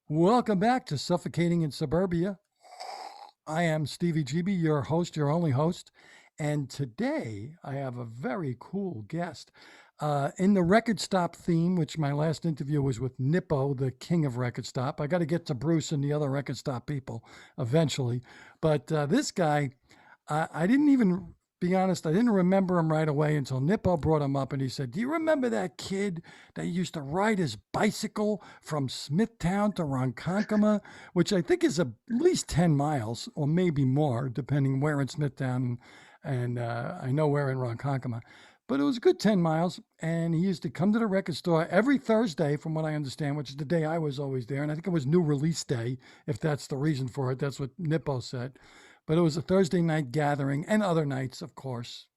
Welcome back to Suffocating in Suburbia. I am Stevie GB, your host, your only host. And today I have a very cool guest. In the record stop theme, which my last interview was with Nippo, the king of record stop. I got to get to Bruce and the other record stop people eventually. But this guy, I didn't even be honest, I didn't remember him right away until Nippo brought him up and he said, "Do you remember that kid that used to ride his bicycle from Smithtown to Ronkonkoma?" Which I think is at least 10 miles or maybe more, depending where in Smithtown. And I know where in Ronkonkoma. But it was a good 10 miles. And he used to come to the record store every Thursday, from what I understand, which is the day I was always there. And I think it was new release day, if that's the reason for it. That's what Nippo said. But it was a Thursday night gathering and other nights, of course.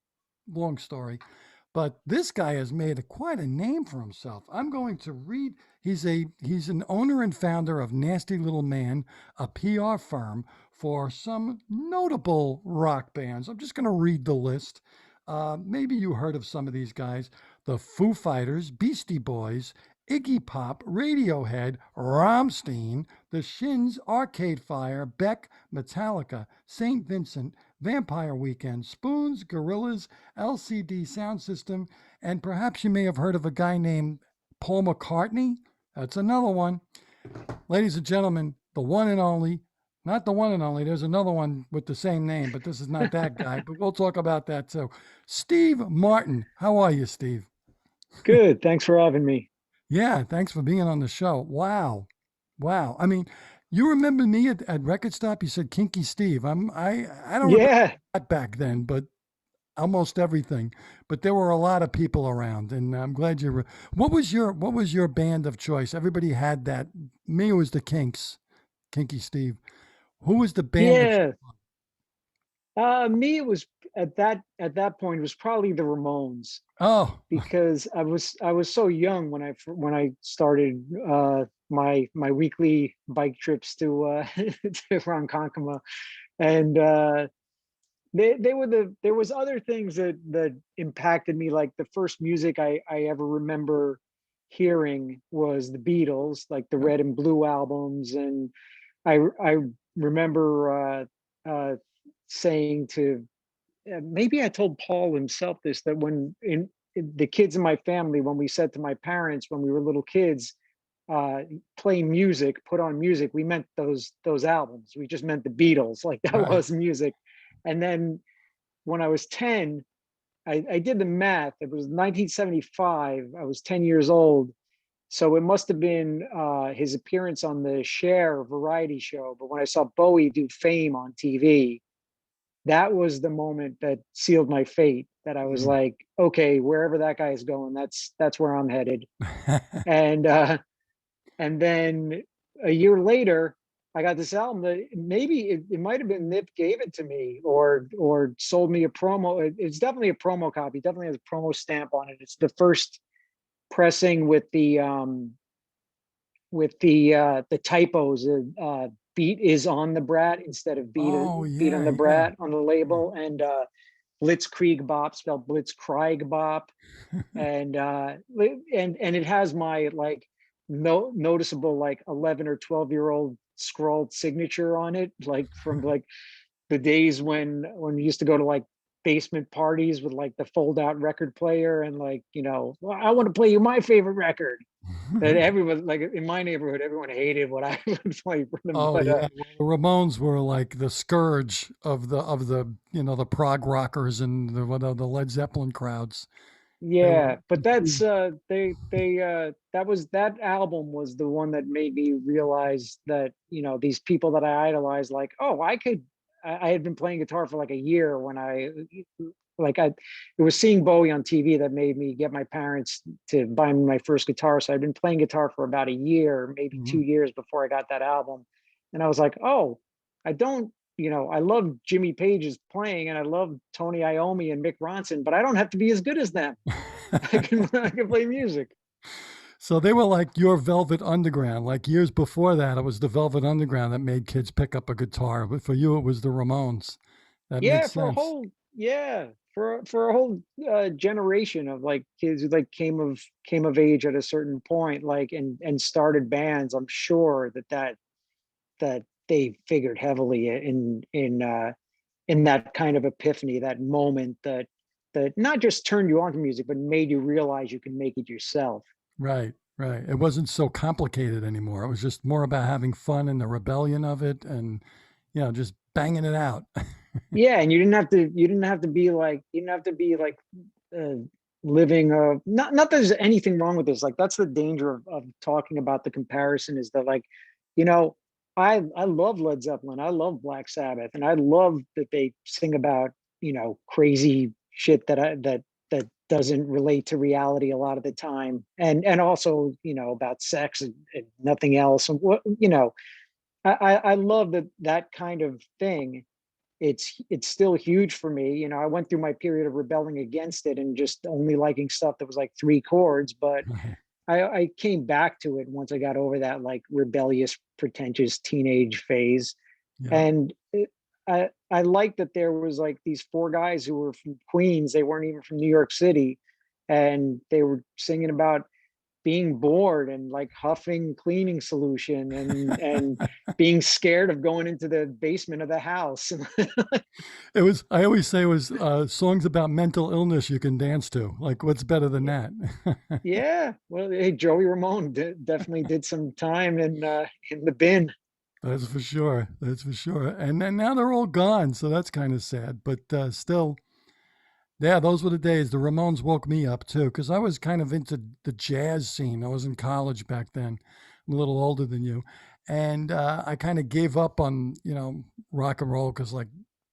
Long story. But this guy has made quite a name for himself. I'm going to read. He's an owner and founder of Nasty Little Man, a PR firm for some notable rock bands. I'm just going to read the list. Maybe you heard of some of these guys: the Foo Fighters, Beastie Boys, Iggy Pop, Radiohead, Rammstein, The Shins, Arcade Fire, Beck, Metallica, St. Vincent, Vampire Weekend, Spoons, Gorillas, LCD Sound System, and perhaps you may have heard of a guy named Paul McCartney. That's another one. Ladies and gentlemen, the one and only, not the one and only, there's another one with the same name, but this is not that guy, but we'll talk about that too. Steve Martin. How are you, Steve? Good. Thanks for having me. Yeah, thanks for being on the show. Wow. Wow. I mean, you remember me at Record Stop? You said Kinky Steve. I don't remember Yeah. that back then, but almost everything. But there were a lot of people around, and I'm glad you were. What was your band of choice? Everybody had that. Me, it was the Kinks, Kinky Steve. Who was the band that? Yeah. Me, it was at that point it was probably the Ramones Oh, because I was so young when I started my weekly bike trips to to Ronkonkoma, and they were there was other things that impacted me. Like the first music I ever remember hearing was the Beatles, like the yep. Red and Blue albums, and I remember saying to maybe I told Paul himself this, that in the kids in my family, when we said to my parents when we were little kids, uh, play music, put on music, we meant those albums. We just meant the Beatles, like that Right. was music. And then when I was 10, I did the math. It was 1975. I was 10 years old. So it must have been his appearance on the Cher variety show. But when I saw Bowie do Fame on TV, that was the moment that sealed my fate. That I was Mm. like, okay, wherever that guy is going, that's where I'm headed. And and then a year later, I got this album that maybe it might have been Nip gave it to me or sold me a promo. It's definitely a promo copy. Definitely has a promo stamp on it. It's the first pressing with the typos. Beat is on the brat instead of Oh beat on yeah, the yeah. brat on the label, and Blitzkrieg Bop spelled Blitzkrieg Bop, and it has my like no noticeable like 11 or 12-year-old scrawled signature on it, like from like the days when we used to go to like basement parties with like the fold out record player, and like, well, I want to play you my favorite record. That everyone, like in my neighborhood, everyone hated what I would play for them. Oh But yeah, well, the Ramones were like the scourge of the prog rockers and the Led Zeppelin crowds. They were. yeah, but that's that album was the one that made me realize that, these people that I idolized, like, oh, I had been playing guitar for like a year when like I it was seeing Bowie on TV that made me get my parents to buy me my first guitar. So I'd been playing guitar for about a year, maybe Mhm. 2 years before I got that album. And I was like, oh, I don't, I love Jimmy Page's playing and I love Tony Iommi and Mick Ronson, but I don't have to be as good as them. I can play music. So they were like your Velvet Underground. Like years before that, it was the Velvet Underground that made kids pick up a guitar. But for you, it was the Ramones. That Yeah, makes for a sense. whole yeah. for a whole generation of like kids who like came of age at a certain point, like and started bands. I'm sure that they figured heavily in that kind of epiphany, that moment that not just turned you on to music, but made you realize you can make it yourself. Right, right. It wasn't so complicated anymore. It was just more about having fun and the rebellion of it, and just banging it out. Yeah, and you didn't have to be like uh, living not that there's anything wrong with this. Like that's the danger of talking about the comparison, is that like, you know, I love Led Zeppelin, I love Black Sabbath, and I love that they sing about, crazy shit that doesn't relate to reality a lot of the time, and also, about sex and nothing else. And what, I love that kind of thing. It's still huge for me. I went through my period of rebelling against it and just only liking stuff that was like three chords, but Right. I came back to it once I got over that like rebellious, pretentious teenage phase. Yeah. And I like that there was like these four guys who were from Queens. They weren't even from New York City, and they were singing about being bored and like huffing cleaning solution and being scared of going into the basement of the house. It was. I always say it was songs about mental illness you can dance to. Like, what's better than that? Yeah, well, hey, Joey Ramone definitely did some time in the bin. That's for sure. That's for sure. And then now they're all gone, so that's kind of sad. But still, yeah, those were the days. The Ramones woke me up too, because I was kind of into the jazz scene. I was in college back then. I'm a little older than you, and I kind of gave up on rock and roll because like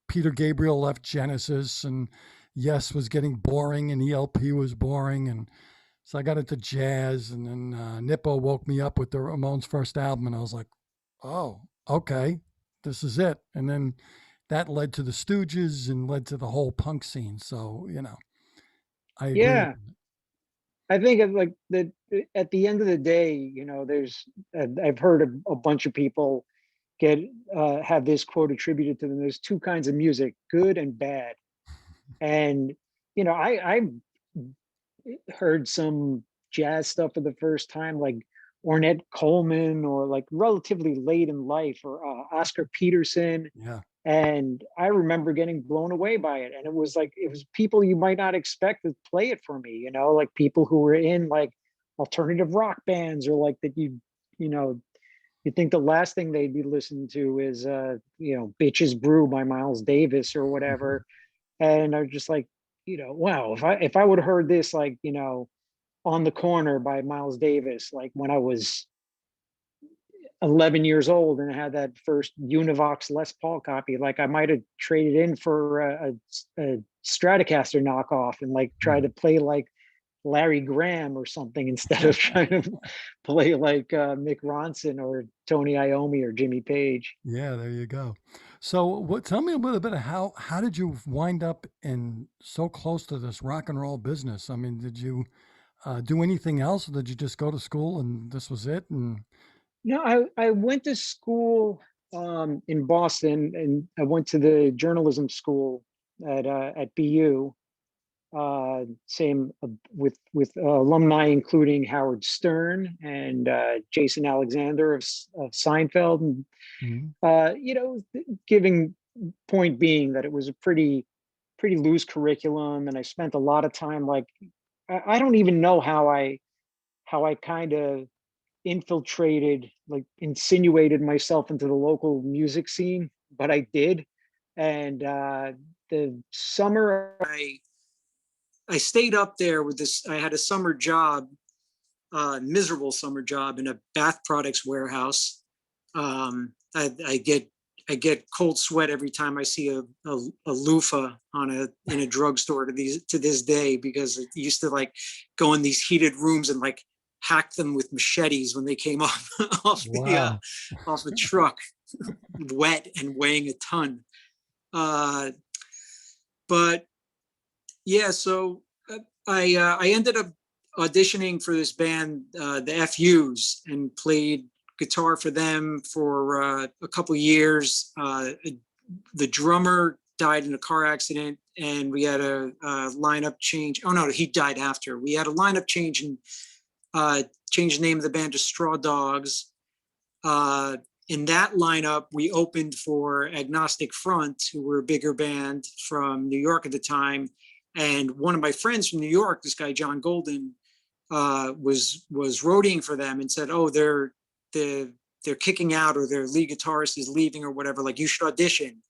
Peter Gabriel left Genesis, and Yes was getting boring, and ELP was boring, and so I got into jazz, and then Nippo woke me up with the Ramones' first album, and I was like, oh, okay, this is it. And then that led to the Stooges and led to the whole punk scene. So, I agree with Yeah, I think of like that at the end of the day, there's I've heard a bunch of people get have this quote attributed to them. There's two kinds of music, good and bad. And I heard some jazz stuff for the first time, like Ornette Coleman, or like relatively late in life, or Oscar Peterson. Yeah. And I remember getting blown away by it. And it was people you might not expect to play it for me, like people who were in like alternative rock bands, or like that you know, you think the last thing they'd be listening to is, Bitches Brew by Miles Davis or whatever. And I was just like, wow, if I would have heard this, like, On the Corner by Miles Davis, like when I was 11 years old and I had that first Univox Les Paul copy, like I might have traded in for a Stratocaster knockoff and like tried to play like Larry Graham or something instead of trying to play like Mick Ronson or Tony Iommi or Jimmy Page. Yeah, there you go. So, tell me a little bit of how did you wind up in so close to this rock and roll business? I mean, did you do anything else, or did you just go to school and this was it? And No, I went to school in Boston, and I went to the journalism school at BU. Same with alumni, including Howard Stern and Jason Alexander of Seinfeld, and Mhm. giving point being that it was a pretty loose curriculum, and I spent a lot of time like I don't even know how I kind of infiltrated, like insinuated myself into the local music scene, but I did. And the summer I stayed up there with this. I had a summer job, miserable summer job in a bath products warehouse. I get cold sweat every time I see a loofah in a drugstore to this day, because it used to like go in these heated rooms and like hack them with machetes when they came off Wow. off the truck, wet and weighing a ton. But yeah, so I ended up auditioning for this band, the FUs, and played guitar for them for a couple years. The drummer died in a car accident, and we had a lineup change. Oh no, he died after. We had a lineup change and changed the name of the band to Straw Dogs. In that lineup, we opened for Agnostic Front, who were a bigger band from New York at the time. And one of my friends from New York, this guy John Golden, was roadieing for them and said, "Oh, they're kicking out, or their lead guitarist is leaving, or whatever. Like, you should audition."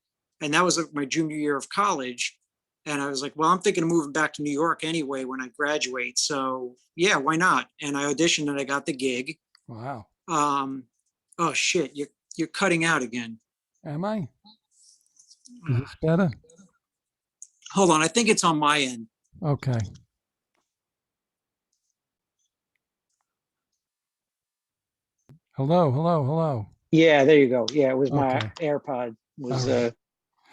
And that was like my junior year of college. And I was like, well, I'm thinking of moving back to New York anyway when I graduate. So yeah, why not? And I auditioned and I got the gig. Wow. Oh shit, you're cutting out again. Am I? Is this better? Hold on, I think it's on my end. Okay. Hello. Yeah, there you go. Yeah, it was my Okay. AirPod was All right.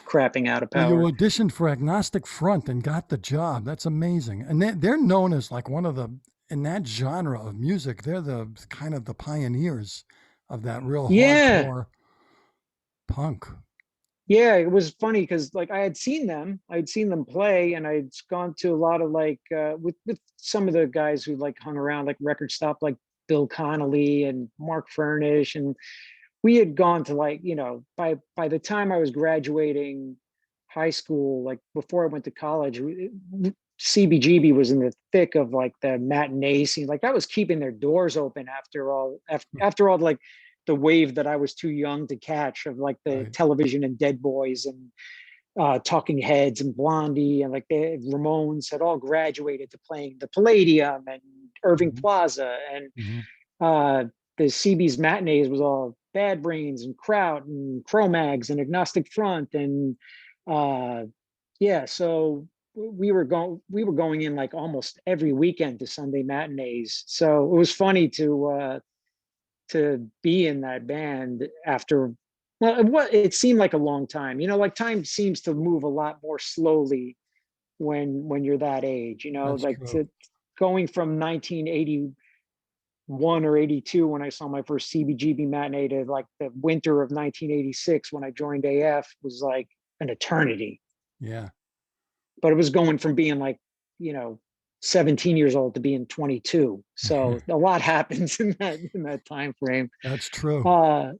crapping out of Well, you power. auditioned for Agnostic Front and got the job. That's amazing. And they're known as like one of the, in that genre of music, they're the kind of the pioneers of that real Yeah, hardcore punk. yeah, it was funny because like I'd seen them play, and I'd gone to a lot of like with some of the guys who like hung around like record stop, like Bill Connolly and Mark Furnish, and we had gone to like, by the time I was graduating high school, like before I went to college, CBGB was in the thick of like the matinee scene. Like that was keeping their doors open after all like the wave that I was too young to catch of like the Right. television and Dead Boys and Talking Heads and Blondie, and like the Ramones had all graduated to playing the Palladium and Irving Mhm. Plaza, and Mhm. uh, the CB's matinees was all Bad Brains and Kraut and Cro-Mags and Agnostic Front, and uh, yeah, so we were going in like almost every weekend to Sunday matinees. So it was funny to be in that band after, well, it seemed like a long time. Like time seems to move a lot more slowly when you're that age. That's Like true. going from 1981 or 82 when I saw my first CBGB matinee to like the winter of 1986 when I joined AF was like an eternity. Yeah. But it was going from being like, you know, 17 years old to being 22. So a lot happens in that time frame. That's true. Uh,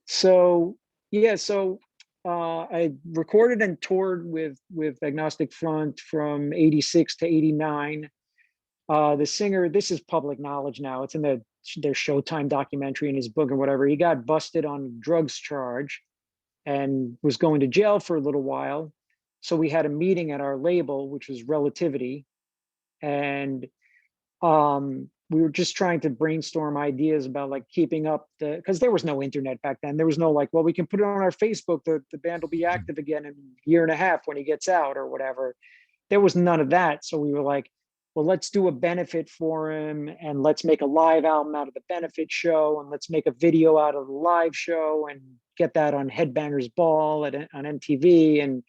so yeah, so I recorded and toured with Agnostic Front from 86 to 89. The singer, this is public knowledge now. It's in their Showtime documentary in his book or whatever. He got busted on a drugs charge and was going to jail for a little while. So we had a meeting at our label, which was Relativity, and we were just trying to brainstorm ideas about like keeping up because there was no internet back then. There was no like, well, we can put it on our Facebook. The band will be active again in a year and a half when he gets out or whatever. There was none of that. So we were like, well, let's do a benefit for him and let's make a live album out of the benefit show, and let's make a video out of the live show and get that on Headbangers Ball on MTV, and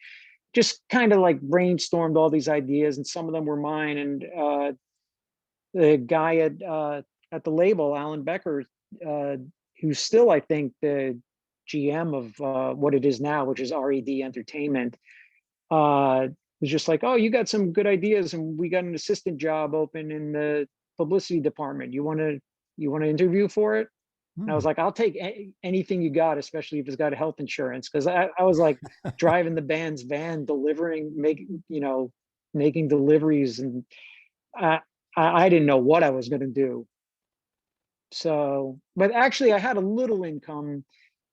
just kind of like brainstormed all these ideas, and some of them were mine. And the guy at the label, Alan Becker, uh, who's still, I think, the GM of what it is now, which is RED Entertainment, was just like, "Oh, you got some good ideas, and we got an assistant job open in the publicity department. You want to interview for it?" And I Hmm. was like, "I'll take anything you got, especially if it's got health insurance," because I was like driving the band's van, making deliveries, and I didn't know what I was going to do. So, but actually, I had a little income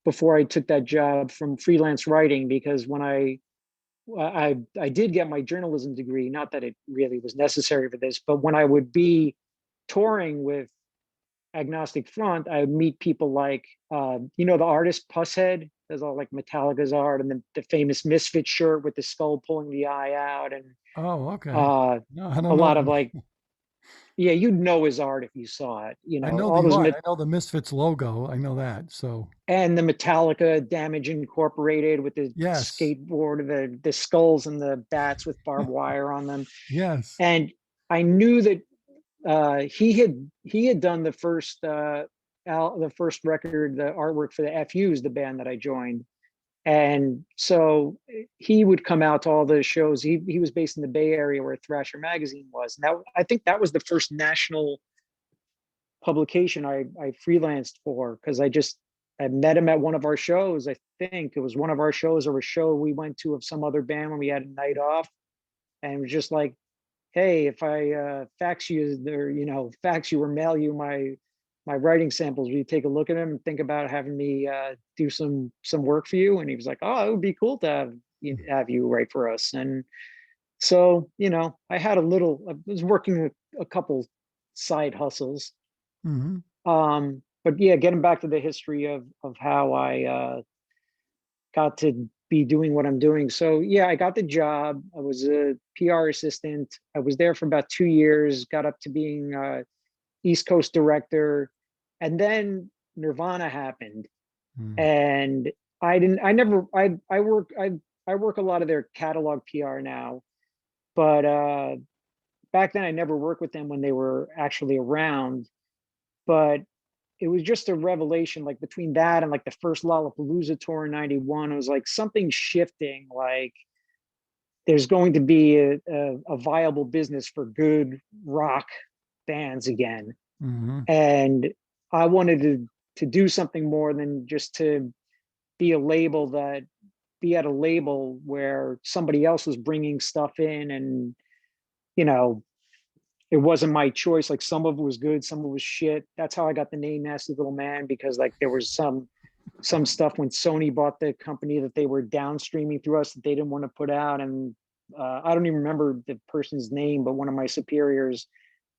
before I took that job from freelance writing, because when I did get my journalism degree, not that it really was necessary for this, but when I would be touring with Agnostic Front, I would meet people like, the artist Pusshead, there's all like Metallica's art, and then the famous Misfit shirt with the skull pulling the eye out, and Oh, okay. uh, No, I don't a know lot of them. like, yeah, you'd know his art if you saw it, I know all the those, art. I know the Misfits logo. I know that. So and the Metallica Damage Incorporated with the yes. skateboard, the skulls and the bats with barbed wire on them. Yes. And I knew that he had done the first record, the artwork for the FU's, the band that I joined. And so he would come out to all the shows. He was based in the Bay Area where Thrasher magazine was. Now I think that was the first national publication I freelanced for, because I met him at one of our shows. I think it was one of our shows or a show we went to of some other band when we had a night off, and it was just like, hey, if I fax you or mail you my writing samples, will you take a look at them and think about having me do some work for you? And he was like, oh, it would be cool to have you write for us. And so, I was working a couple side hustles. Hmm. But yeah, getting back to the history of how I got to be doing what I'm doing. So yeah, I got the job. I was a PR assistant. I was there for about 2 years, got up to being East Coast director. And then Nirvana happened. And I work a lot of their catalog PR now, but back then I never worked with them when they were actually around. But it was just a revelation, like between that and like the first Lollapalooza tour in '91, it was like something shifting, like there's going to be a viable business for good rock bands again. Hmm. And I wanted to do something more than just to be at a label where somebody else was bringing stuff in, and you know it wasn't my choice. Like some of it was good, some of it was shit. That's how I got the name Nasty Little Man, because like there was some stuff when Sony bought the company that they were downstreaming through us that they didn't want to put out. And I don't even remember the person's name, but one of my superiors,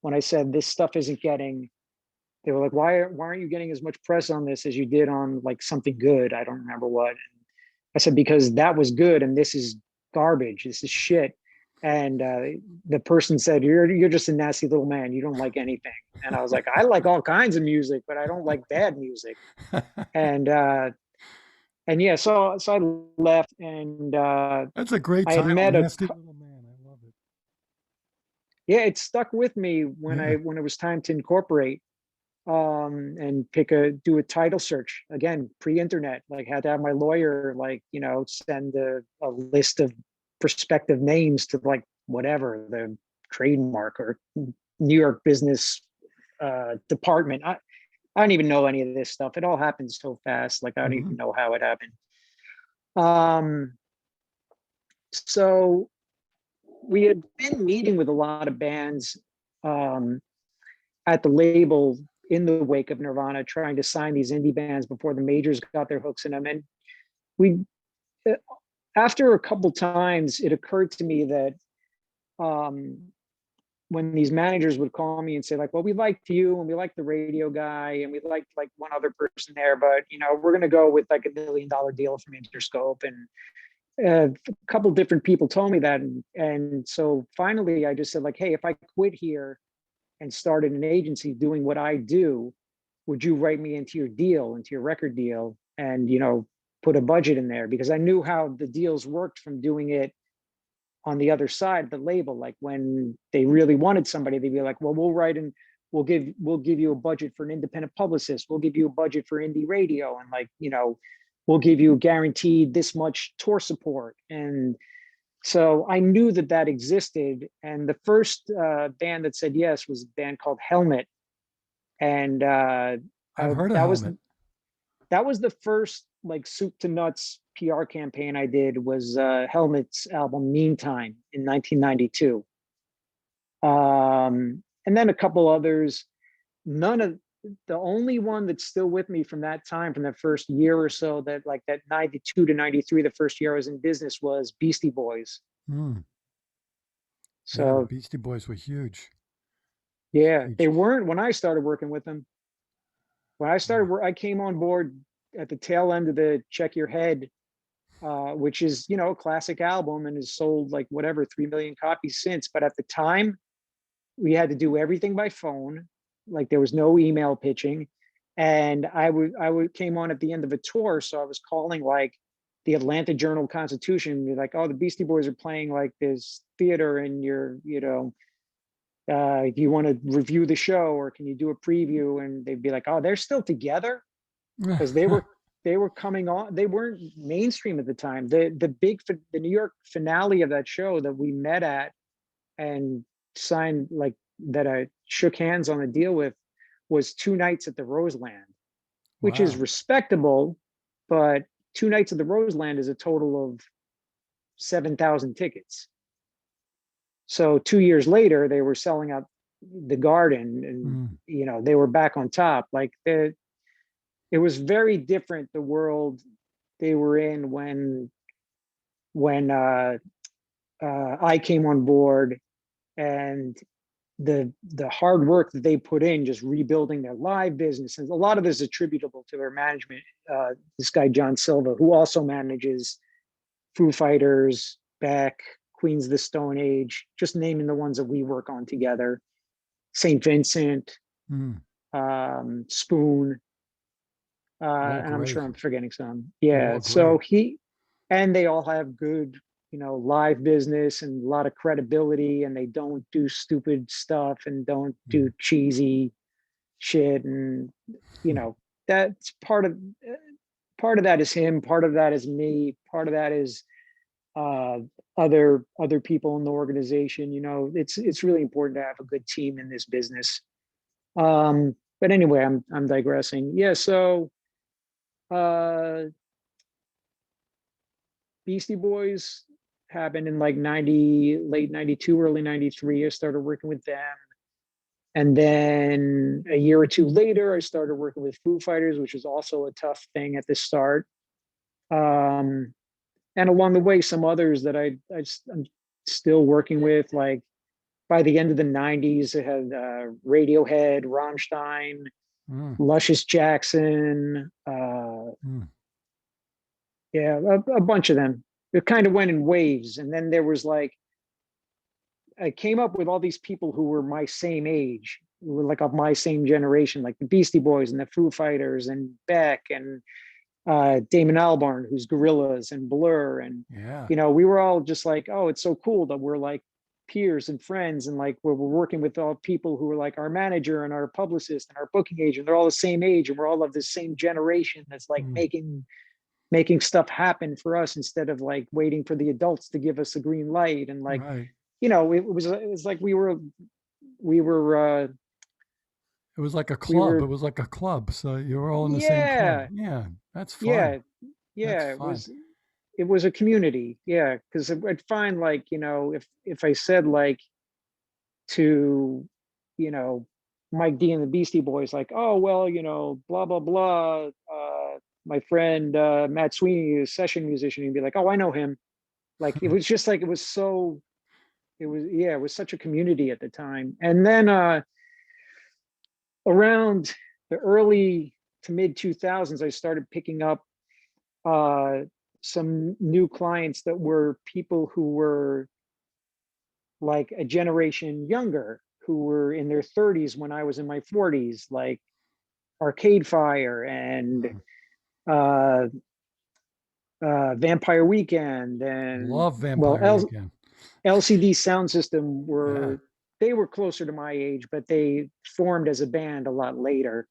when I said this stuff isn't getting, they were like, why aren't you getting as much press on this as you did on like something good? I don't remember what. And I said, because that was good and this is garbage. This is shit. And the person said, you're just a nasty little man. You don't like anything. And I was like, I like all kinds of music, but I don't like bad music. And yeah, so I left, and That's a great I had title, met Nasty Little Man. I love it. yeah, it stuck with me when Yeah. it was time to incorporate and do a title search again, pre-internet. Like had to have my lawyer send a list of prospective names to like whatever the trademark or New York business department. I don't even know any of this stuff. It all happened so fast. Like I don't even know how it happened. So we had been meeting with a lot of bands at the label in the wake of Nirvana, trying to sign these indie bands before the majors got their hooks in them. And we, after a couple times, it occurred to me that when these managers would call me and say like, well, we liked you and we liked the radio guy and we liked like one other person there, but we're going to go with like $1 million deal from Interscope. And a couple different people told me that. And so finally I just said like, hey, if I quit here and started an agency doing what I do, would you write me into your record deal, and put a budget in there? Because I knew how the deals worked from doing it on the other side of the label. Like when they really wanted somebody, they'd be like, well, we'll give you a budget for an independent publicist, we'll give you a budget for indie radio, and we'll give you guaranteed this much tour support. And so I knew that existed. And the first band that said yes was a band called Helmet. And I've heard of Helmet. that was the first like soup to nuts PR campaign I did, was Helmet's album Meantime in 1992. And then a couple others. The only one that's still with me from that time, from that first year or so, that 92 to 93, the first year I was in business, was Beastie Boys. So yeah, the So Beastie Boys were huge. yeah, Huge. they weren't when I started working with them. When I came on board at the tail end of the Check Your Head, which is, a classic album and has sold like whatever 3 million copies since. But at the time, we had to do everything by phone. Like there was no email pitching. And I came on at the end of a tour. So I was calling like the Atlanta Journal-Constitution. You're like, oh, the Beastie Boys are playing like this theater, and if you want to review the show, or can you do a preview? And they'd be like, oh, they're still together, because they were they were coming on. They weren't mainstream at the time. The New York finale of that show that we met at and signed, like, that I shook hands on a deal with, was 2 nights at the Roseland, which is Wow. respectable, but 2 nights at the Roseland is a total of 7,000 tickets. So 2 years later, they were selling out the Garden, and they were back on top. Like, it was very different, the world they were in when I came on board, and the hard work that they put in just rebuilding their live business. And a lot of this is attributable to their management. This guy John Silva, who also manages Foo Fighters, Beck, Queens of the Stone Age, just naming the ones that we work on together. St. Vincent, Spoon, and I'm sure I'm forgetting some. Yeah, so they all have good, live business and a lot of credibility, and they don't do stupid stuff and don't do cheesy shit. And, that's part of that is him, part of that is me, part of that is other people in the organization. It's really important to have a good team in this business. But anyway, I'm digressing. Yeah, so Beastie Boys happened in like late 92, early 93. I started working with them. And then a year or two later, I started working with Foo Fighters, which was also a tough thing at the start. And along the way, some others that I'm still working with, like by the end of the 90s, I had Radiohead, Rammstein, Luscious Jackson, yeah, a bunch of them. It kind of went in waves. And then there was like, I came up with all these people who were my same age, who were like of my same generation, like the Beastie Boys and the Foo Fighters and Beck and Damon Albarn, who's Gorillaz, and Blur. And, we were all just like, oh, it's so cool that we're like peers and friends. And like, we're working with all people who are like our manager and our publicist and our booking agent. They're all the same age, and we're all of the same generation that's like making stuff happen for us instead of like waiting for the adults to give us a green light. And like, it was like we were it was like a club. It was like a club. So you were all in the same club. Yeah, that's fun. Yeah. It was a community. Yeah, because I'd find like, if I said like to, Mike D and the Beastie Boys, like, oh well, blah blah blah. My friend Matt Sweeney is a session musician. He'd be like, oh, I know him. Like, it was just like, it was such a community at the time. And then around the early to mid 2000s, I started picking up some new clients that were people who were like a generation younger, who were in their 30s when I was in my 40s, like Arcade Fire and Vampire Weekend, and love Vampire Weekend. LCD Sound System they were closer to my age, but they formed as a band a lot later.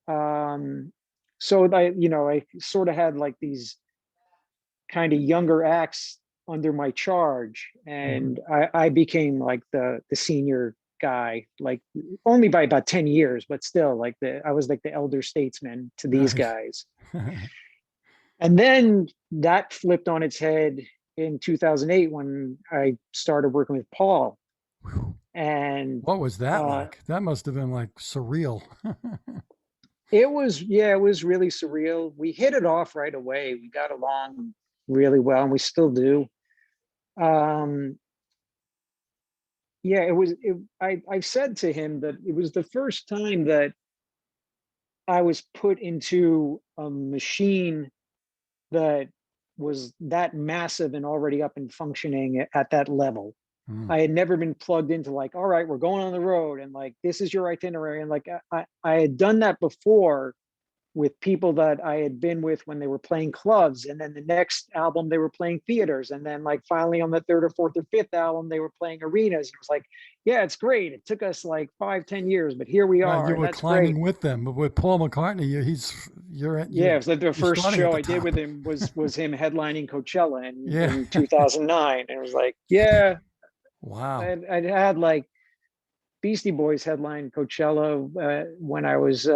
So I sort of had like these kind of younger acts under my charge, and I became like the senior guy, like only by about 10 years, but still like I was like the elder statesman to these guys. And then that flipped on its head in 2008 when I started working with Paul. And what was that like? That must have been like surreal. It was really surreal. We hit it off right away. We got along really well, and we still do. I've said to him that it was the first time that I was put into a machine that was that massive and already up and functioning at that level. I had never been plugged into like, all right, we're going on the road, and like, this is your itinerary. And like, I had done that before with people that I had been with when they were playing clubs. And then the next album, they were playing theaters. And then like finally on the third or fourth or fifth album, they were playing arenas. It was like, yeah, it's great. It took us like 5-10 years, but here we are. You were climbing with them. But with Paul McCartney, Yeah, it was like the you're first starting at show the I did top. with him was him headlining Coachella Yeah. in 2009, and it was like, yeah, Wow. I had like Beastie Boys headline Coachella when I was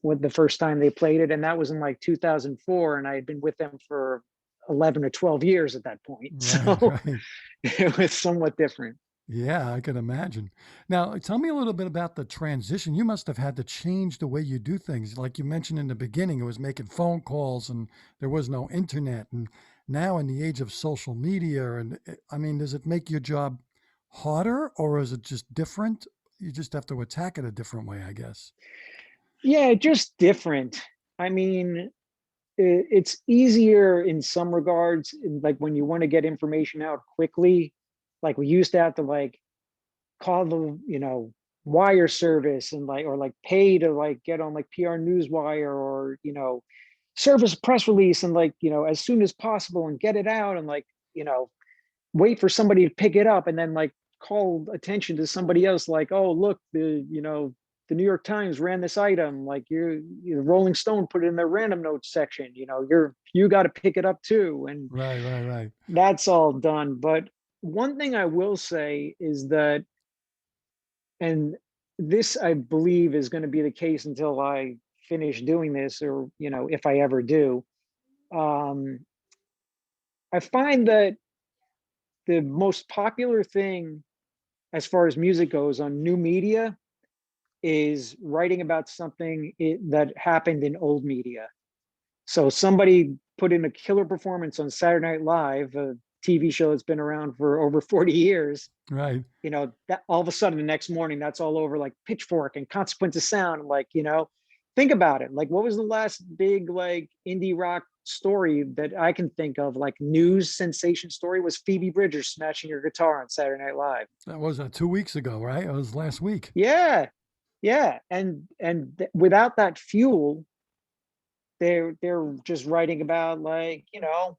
when the first time they played it, and that was in like 2004, and I had been with them for 11 or 12 years at that point, Right, so right. it was somewhat different. Yeah, I can imagine. Now, tell me a little bit about the transition. You must have had to change the way you do things. Like you mentioned in the beginning, it was making phone calls and there was no internet. And now, in the age of social media, I mean, does it make your job harder or is it just different? You just have to attack it a different way, I guess. Yeah, just different. I mean, it's easier in some regards, like when you want to get information out quickly. Like we used to have to like call the wire service and like or like pay to like get on like PR Newswire or service a press release and like as soon as possible and get it out and like wait for somebody to pick it up and then like call attention to somebody else like, oh look, the New York Times ran this item, like Rolling Stone put it in their random notes section, you got to pick it up too, and Right, right, right. that's all done. But one thing I will say is that, and this I believe is going to be the case until I finish doing this, or if I ever do, um, I find that the most popular thing as far as music goes on new media is writing about something that happened in old media. So somebody put in a killer performance on Saturday Night Live, a TV show that's been around for over 40 years. Right. That all of a sudden the next morning that's all over like Pitchfork and Consequence of Sound. Like, think about it. Like, what was the last big like indie rock story that I can think of, like news sensation story, was Phoebe Bridgers smashing her guitar on Saturday Night Live. That was 2 weeks ago, right? It was last week. Yeah, yeah. Without that fuel, they're just writing about like, oh,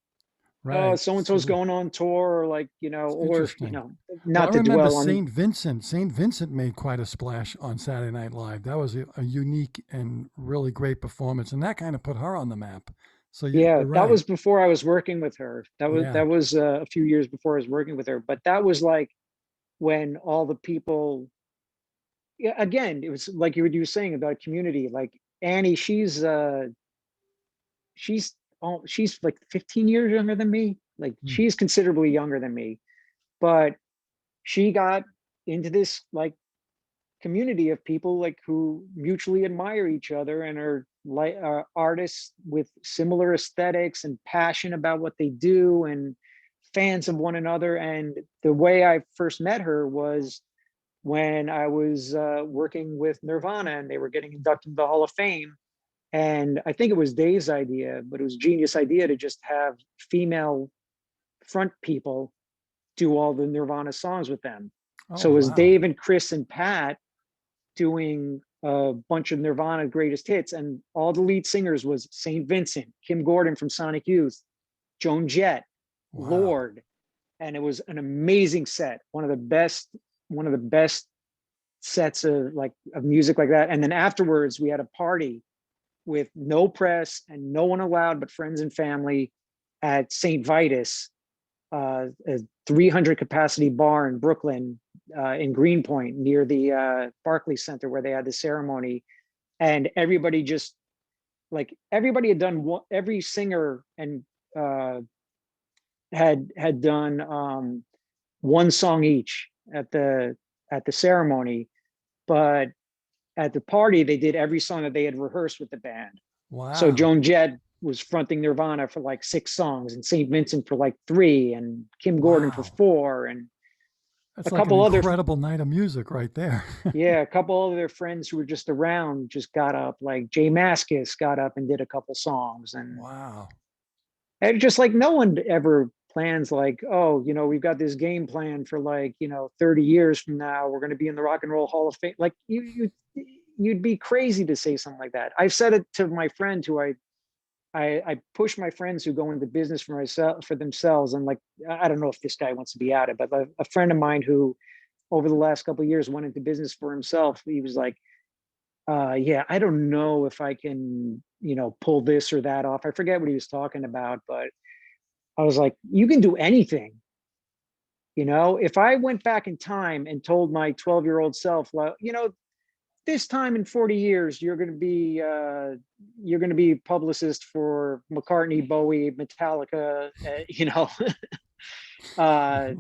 Right. so and so's So going on tour, or like, it's or interesting. Well, I not to remember dwell on. St. Vincent. St. Vincent made quite a splash on Saturday Night Live. That was a unique and really great performance, and that kind of put her on the map. So Yeah, you're that right. was before I was working with her. Yeah. That was a few years before I was working with her. But that was like when all the people, yeah, again, it was like you were saying about community. Like Annie, she's like 15 years younger than me. Like Mm. she's considerably younger than me, but she got into this like community of people like who mutually admire each other and are like artists with similar aesthetics and passion about what they do and fans of one another. And the way I first met her was when I was working with Nirvana and they were getting inducted into the Hall of Fame. And I think it was Dave's idea, but it was a genius idea to just have female front people do all the Nirvana songs with them. Oh, So it was wow. Dave and Chris and Pat doing a bunch of Nirvana greatest hits, and all the lead singers was St. Vincent, Kim Gordon from Sonic Youth, Joan Jett, Wow. Lord, and it was an amazing set. One of the best sets of music like that. And then afterwards, we had a party with no press and no one allowed but friends and family at St. Vitus, a 300 capacity bar in Brooklyn, in Greenpoint near the Barclays Center where they had the ceremony. And everybody just everybody had done every singer and had done one song each at the ceremony, but at the party they did every song that they had rehearsed with the band. So Wow. Joan Jett was fronting Nirvana for like 6 songs, and St. Vincent for like 3, and Kim Gordon for Wow. 4, and That's a like an couple other incredible night of music right there. yeah, a couple of their friends who were just around just got up, like Jay Mascis got up and did a couple songs. Wow. And just like no one ever plans like, oh, we've got this game plan for 30 years from now, we're going to be in the Rock and Roll Hall of Fame. Like you'd be crazy to say something like that. I've said it to my friend who I push my friends who go into business for themselves. And like, I don't know if this guy wants to be at it, but a friend of mine who over the last couple of years went into business for himself, he was like, yeah, I don't know if I can, pull this or that off. I forget what he was talking about, but I was like, you can do anything. If I went back in time and told my 12-year-old self, well, this time in 40 years, you're going to be publicist for McCartney, Bowie, Metallica, uh,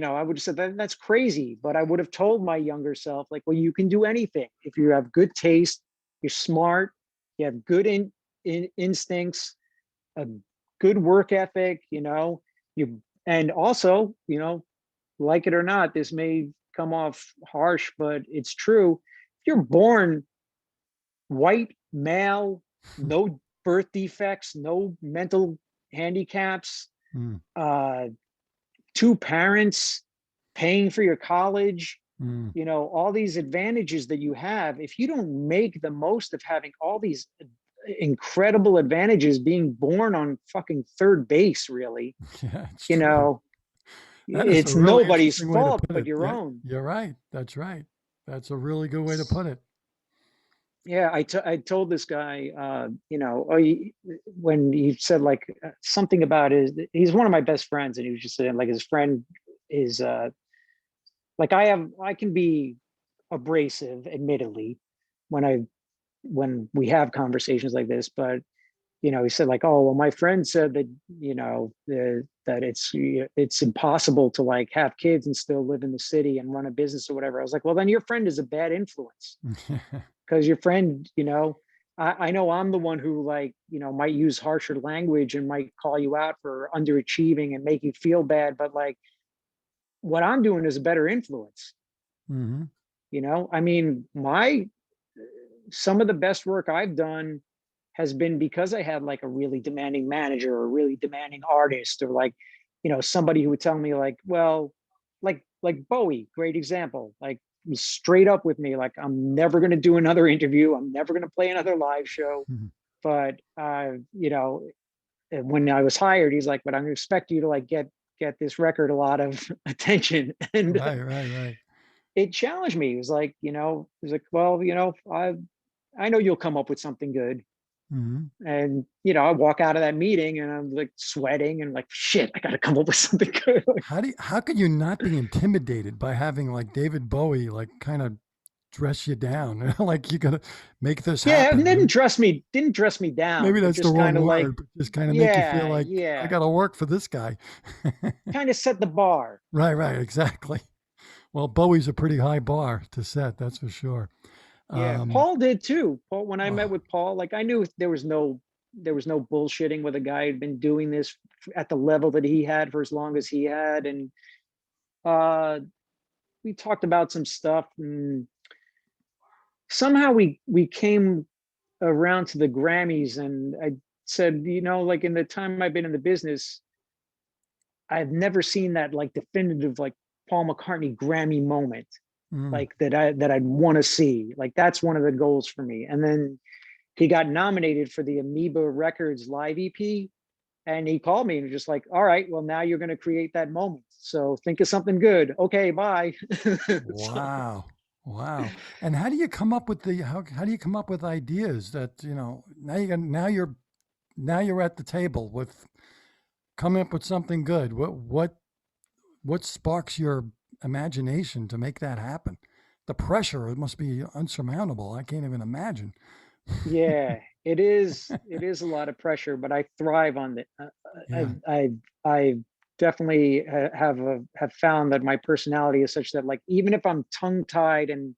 I would have said that's crazy, but I would have told my younger self, like, well, you can do anything. If you have good taste, you're smart, you have good instincts, a good work ethic, and also, like it or not, this may come off harsh, but it's true. If you're born white, male, no birth defects, no mental handicaps, Mm, uh, two parents, paying for your college, mm. all these advantages that you have, if you don't make the most of having all these incredible advantages, being born on fucking third base, really, Yeah, it's you true. know, That is a it's really nobody's interesting way to fault put but it. your Yeah, own. you're right. That's right. That's a really good way to put it. Yeah, I told this guy, when he said like something about he's one of my best friends, and he was just saying like his friend is like I can be abrasive, admittedly, when we have conversations like this, but he said like, oh well, my friend said that that it's impossible to like have kids and still live in the city and run a business or whatever. I was like, well, then your friend is a bad influence, because your friend, I know I'm the one who like, might use harsher language and might call you out for underachieving and make you feel bad, but like what I'm doing is a better influence. Hmm. I mean, some of the best work I've done has been because I had like a really demanding manager or a really demanding artist, or like, somebody who would tell me like, well, like Bowie, great example, like was straight up with me, like, I'm never going to do another interview. I'm never going to play another live show. But, when I was hired, he's like, but I'm going to expect you to like get this record a lot of attention. And Right, right, right. it challenged me. He was like, he's like, well, I know you'll come up with something good. Hmm. And I walk out of that meeting and I'm like sweating and like, shit, I got to come up with something good. How could you not be intimidated by having like David Bowie like kind of dress you down? Like you gotta make this Yeah, it happen. didn't dress me Maybe down, but that's the just wrong kind of like, word, but just kind of make you feel yeah, like I yeah, gotta work for this guy. kind of set the bar. Right, right, exactly. Well, Bowie's a pretty high bar to set, that's for sure. Yeah, Um, Paul did too. Paul, when I met oh, with Paul, like I knew there was no bullshitting with a guy who'd been doing this at the level that he had for as long as he had. And uh we talked about some stuff, and somehow we came around to the Grammys, and I said, like in the time I've been in the business, I've never seen that like definitive like Paul McCartney Grammy moment, mm, like that I'd want to see. Like that's one of the goals for me. And then he got nominated for the Amoeba Records live EP, and he called me and was just like, all right, well now you're going to create that moment. So think of something good. Okay, bye. So, wow. Wow. And how do you come up with how do you come up with ideas that, now you're at the table with coming up with something good. What sparks your imagination to make that happen? The pressure, it must be unsurmountable. I can't even imagine. yeah, it is a lot of pressure, but I thrive on it. Yeah. I definitely have found that my personality is such that like even if I'm tongue tied and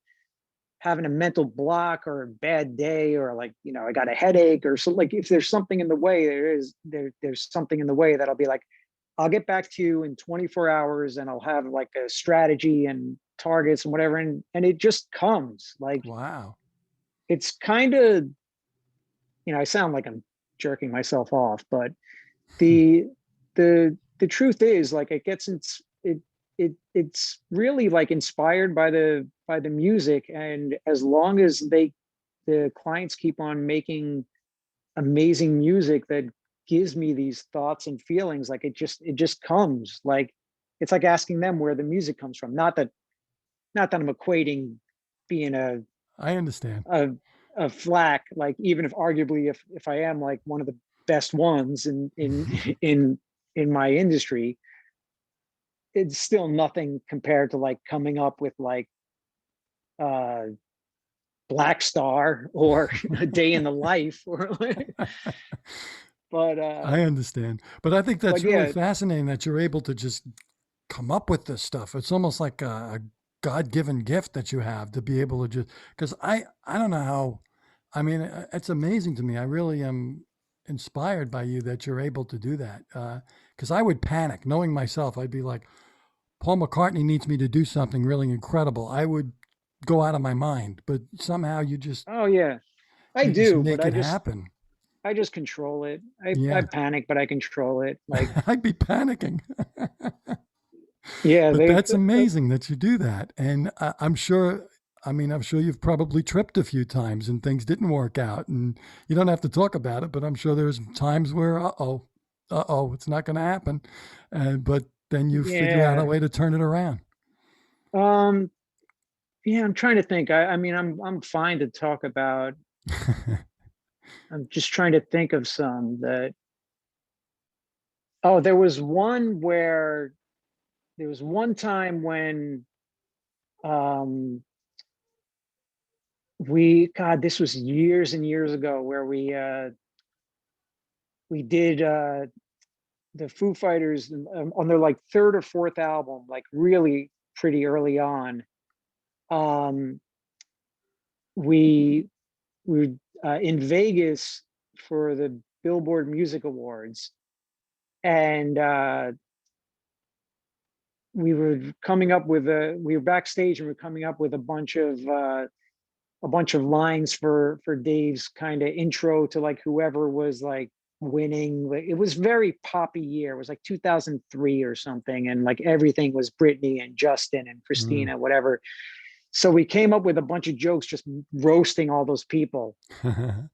having a mental block or a bad day, or like I got a headache or so, like if there's something in the way, there's something in the way that I'll be like, I'll get back to you in 24 hours and I'll have like a strategy and targets and whatever, and it just comes. Like Wow. it's kind of, I sound like I'm jerking myself off, but the the truth is like it's really like inspired by the music, and as long as the clients keep on making amazing music that gives me these thoughts and feelings, like it just comes. Like it's like asking them where the music comes from. Not that I'm equating being I understand. of flack, like even if arguably if I am like one of the best ones in in my industry, it's still nothing compared to like coming up with like uh Black Star or A Day in the Life or like, but I understand. But I think that's really yeah. fascinating that you're able to just come up with this stuff. It's almost like a God-given gift that you have to be able to just, because I don't know how, I mean, it's amazing to me. I really am inspired by you that you're able to do that. Because I would panic knowing myself. I'd be like, Paul McCartney needs me to do something really incredible. I would go out of my mind, but somehow Oh yeah, I you just do, but make it happen. I just control it. I Yeah. panic, but I control it. Like, I'd be panicking. yeah, But that's amazing that you do that. And I'm sure, I mean, I'm sure you've probably tripped a few times and things didn't work out. And you don't have to talk about it, but I'm sure there's times where, it's not going to happen. But then you figure out a yeah. way to turn it around. Um, yeah, I'm trying to think. I mean, I'm fine to talk about. I'm just trying to think of some that. Oh, there was one where there was one time when um God, this was years and years ago where we did the Foo Fighters on their like third or fourth album, like really pretty early on. Um, we we were in Vegas for the Billboard Music Awards, and we were backstage and we were coming up with a bunch of lines for Dave's kind of intro to like whoever was like winning. Like, it was very poppy year. It was like 2003 or something, and like everything was Britney and Justin and Mm. Christina, whatever. So we came up with a bunch of jokes just roasting all those people,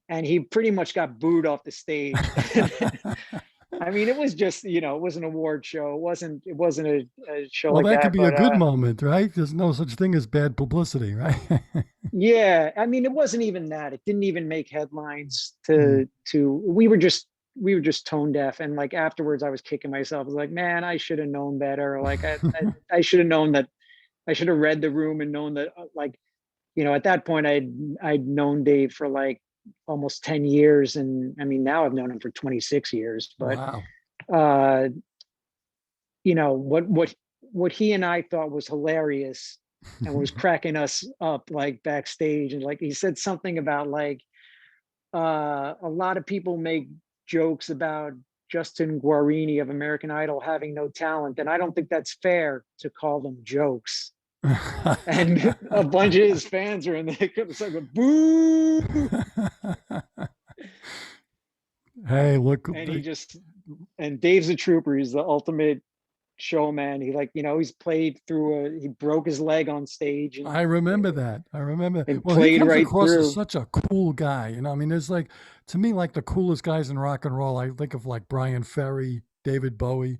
and he pretty much got booed off the stage. I mean, it was just, it was an award show. It wasn't a show Well, like that could that, be a but good moment, right? There's no such thing as bad publicity, right? yeah, I mean, it wasn't even that. It didn't even make headlines Mm. to we were just tone deaf. And like afterwards I was kicking myself. I was like, man, I should have known better. Like I should have known that. I should have read the room and known that like, at that point I'd known Dave for like almost 10 years. And I mean, now I've known him for 26 years, but Wow. uh, what he and I thought was hilarious and was cracking us up like backstage, and like he said something about like a lot of people make jokes about Justin Guarini of American Idol having no talent, and I don't think that's fair to call them jokes. And a bunch of his fans are in there, it's like a boo. Hey, look, And and Dave's a trooper. He's the ultimate showman. He like, he broke his leg on stage I remember that. I remember. and Well, he played comes right across as through. such a cool guy. I mean, there's like, to me, like the coolest guys in rock and roll. I think of like Brian Ferry, David Bowie,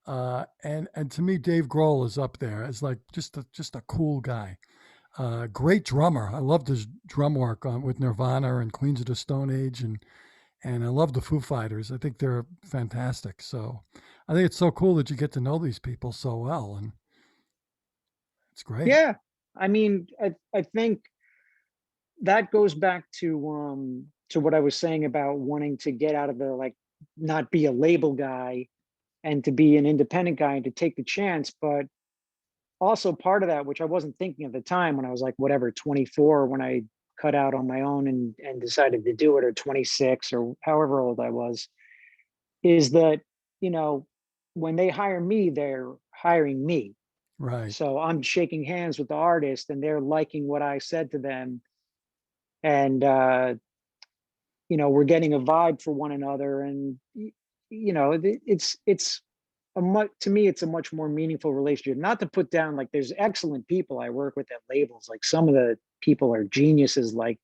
and to me, Dave Grohl is up there as like just a cool guy. Great drummer. I loved his drum work with Nirvana and Queens of the Stone Age, and I love the Foo Fighters. I think they're fantastic. So I think it's so cool that you get to know these people so well, and it's great. Yeah. I mean, I think that goes back to what I was saying about wanting to get out of the like not be a label guy and to be an independent guy and to take the chance. But also part of that, which I wasn't thinking at the time when I was like whatever 24, when I cut out on my own and decided to do it, or 26 or however old I was, is that, you know, when they hire me, they're hiring me. Right. So I'm shaking hands with the artist and they're liking what I said to them. And we're getting a vibe for one another. And it's a much to me, it's a much more meaningful relationship. Not to put down, like, there's excellent people I work with at labels. Like, some of the people are geniuses. Like,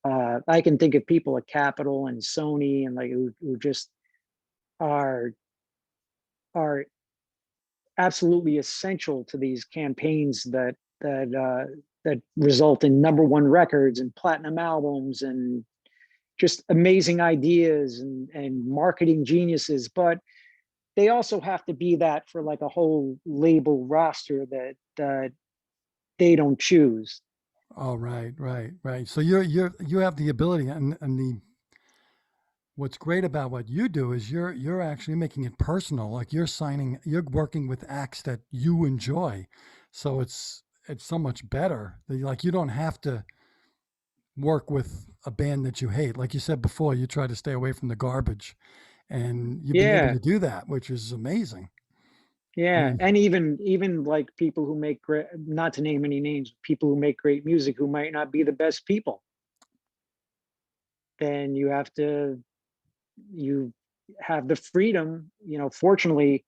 I can think of people at Capitol and Sony and like who just are absolutely essential to these campaigns that that result in #1 records and platinum albums and just amazing ideas and marketing geniuses. But they also have to be that for like a whole label roster that they don't choose. Oh, right, right, right. So you have the ability, and the what's great about what you do is you're actually making it personal. Like you're working with acts that you enjoy. So it's so much better. Like you don't have to work with a band that you hate. Like you said before, you try to stay away from the garbage, and you've been able Yeah. to do that, which is amazing. I Yeah, mean, and even like people who make great, not to name any names, people who make great music who might not be the best people, then you have the freedom, fortunately,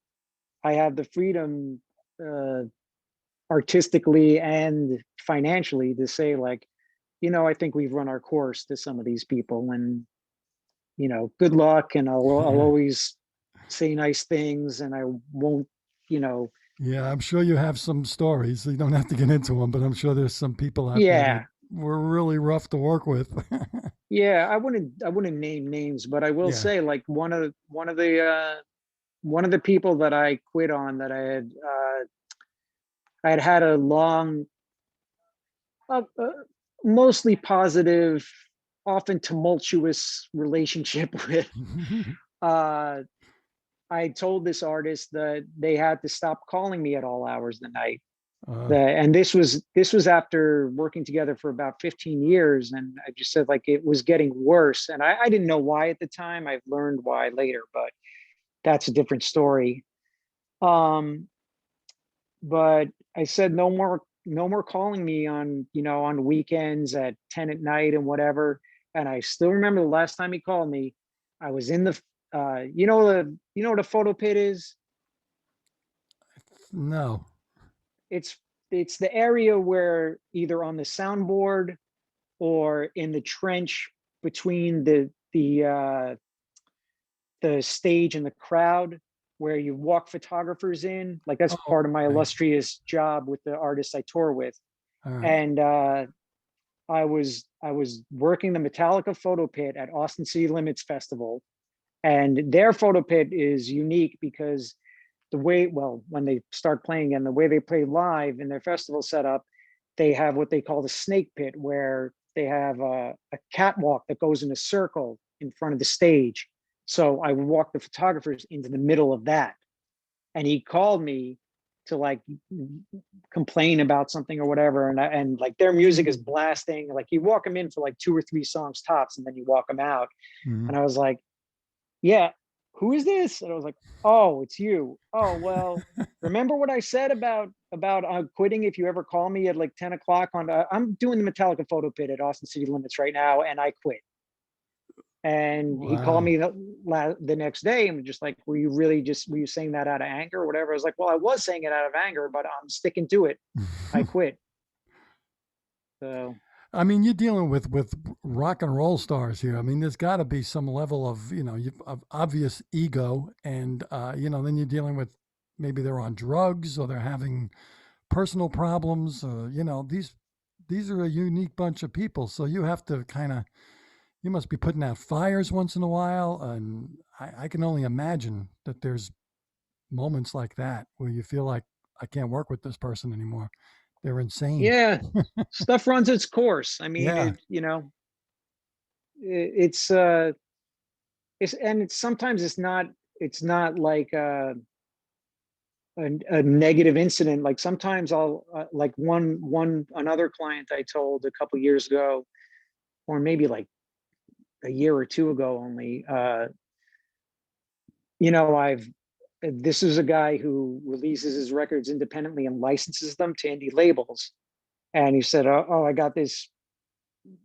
I have the freedom uh artistically and financially to say like, I think we've run our course to some of these people, and good luck, and I'll always say nice things, and I won't, you know, yeah, I'm sure you have some stories. You don't have to get into them, but I'm sure there's some people out there that yeah. were really rough to work with. Yeah, I wouldn't name names, but I will Yeah. say like one of the people that I quit on, that I had had a long, mostly positive, often tumultuous relationship with. Uh, I told this artist that they had to stop calling me at all hours of the night. uh, And this was after working together for about 15 years, and I just said like it was getting worse, and I didn't know why at the time. I've learned why later, but that's a different story. um but I said no more calling me on weekends at 10 at night and whatever. And I still remember the last time he called me, I was in the what a photo pit is. no. it's it's the area where either on the soundboard or in the trench between the stage and the crowd, where you walk photographers in. Like that's Oh, part of my okay. illustrious job with the artists I tour with. All right. And I was working the Metallica photo pit at Austin City Limits Festival, and their photo pit is unique because when they start playing and the way they play live in their festival setup, they have what they call the snake pit, where they have a catwalk that goes in a circle in front of the stage. So I would walk the photographers into the middle of that. And he called me to like complain about something or whatever. And like their music is blasting. Like you walk them in for like 2 or 3 songs tops, and then you walk them out. Mhm. And I was like, yeah, who is this? And I was like, oh, it's you. Oh, well, remember what I said about quitting if you ever call me at like 10 o'clock on, I'm doing the Metallica photo pit at Austin City Limits right now, and I quit. And he called Wow. me the next day and was just like, were you saying that out of anger or whatever? I was like, well, I was saying it out of anger, but I'm sticking to it. I quit. So I mean, you're dealing with rock and roll stars here. I mean, there's got to be some level of of obvious ego, and then you're dealing with maybe they're on drugs or they're having personal problems. These are a unique bunch of people, so you have to you must be putting out fires once in a while, and I can only imagine that there's moments like that where you feel like I can't work with this person anymore. They're insane. yeah, stuff runs its course. I mean, Yeah. it's sometimes it's not like a negative incident. Like sometimes I'll like another client I told a couple years ago, or maybe like a year or two ago only. I've This is a guy who releases his records independently and licenses them to indie labels. And he said, "Oh, I got this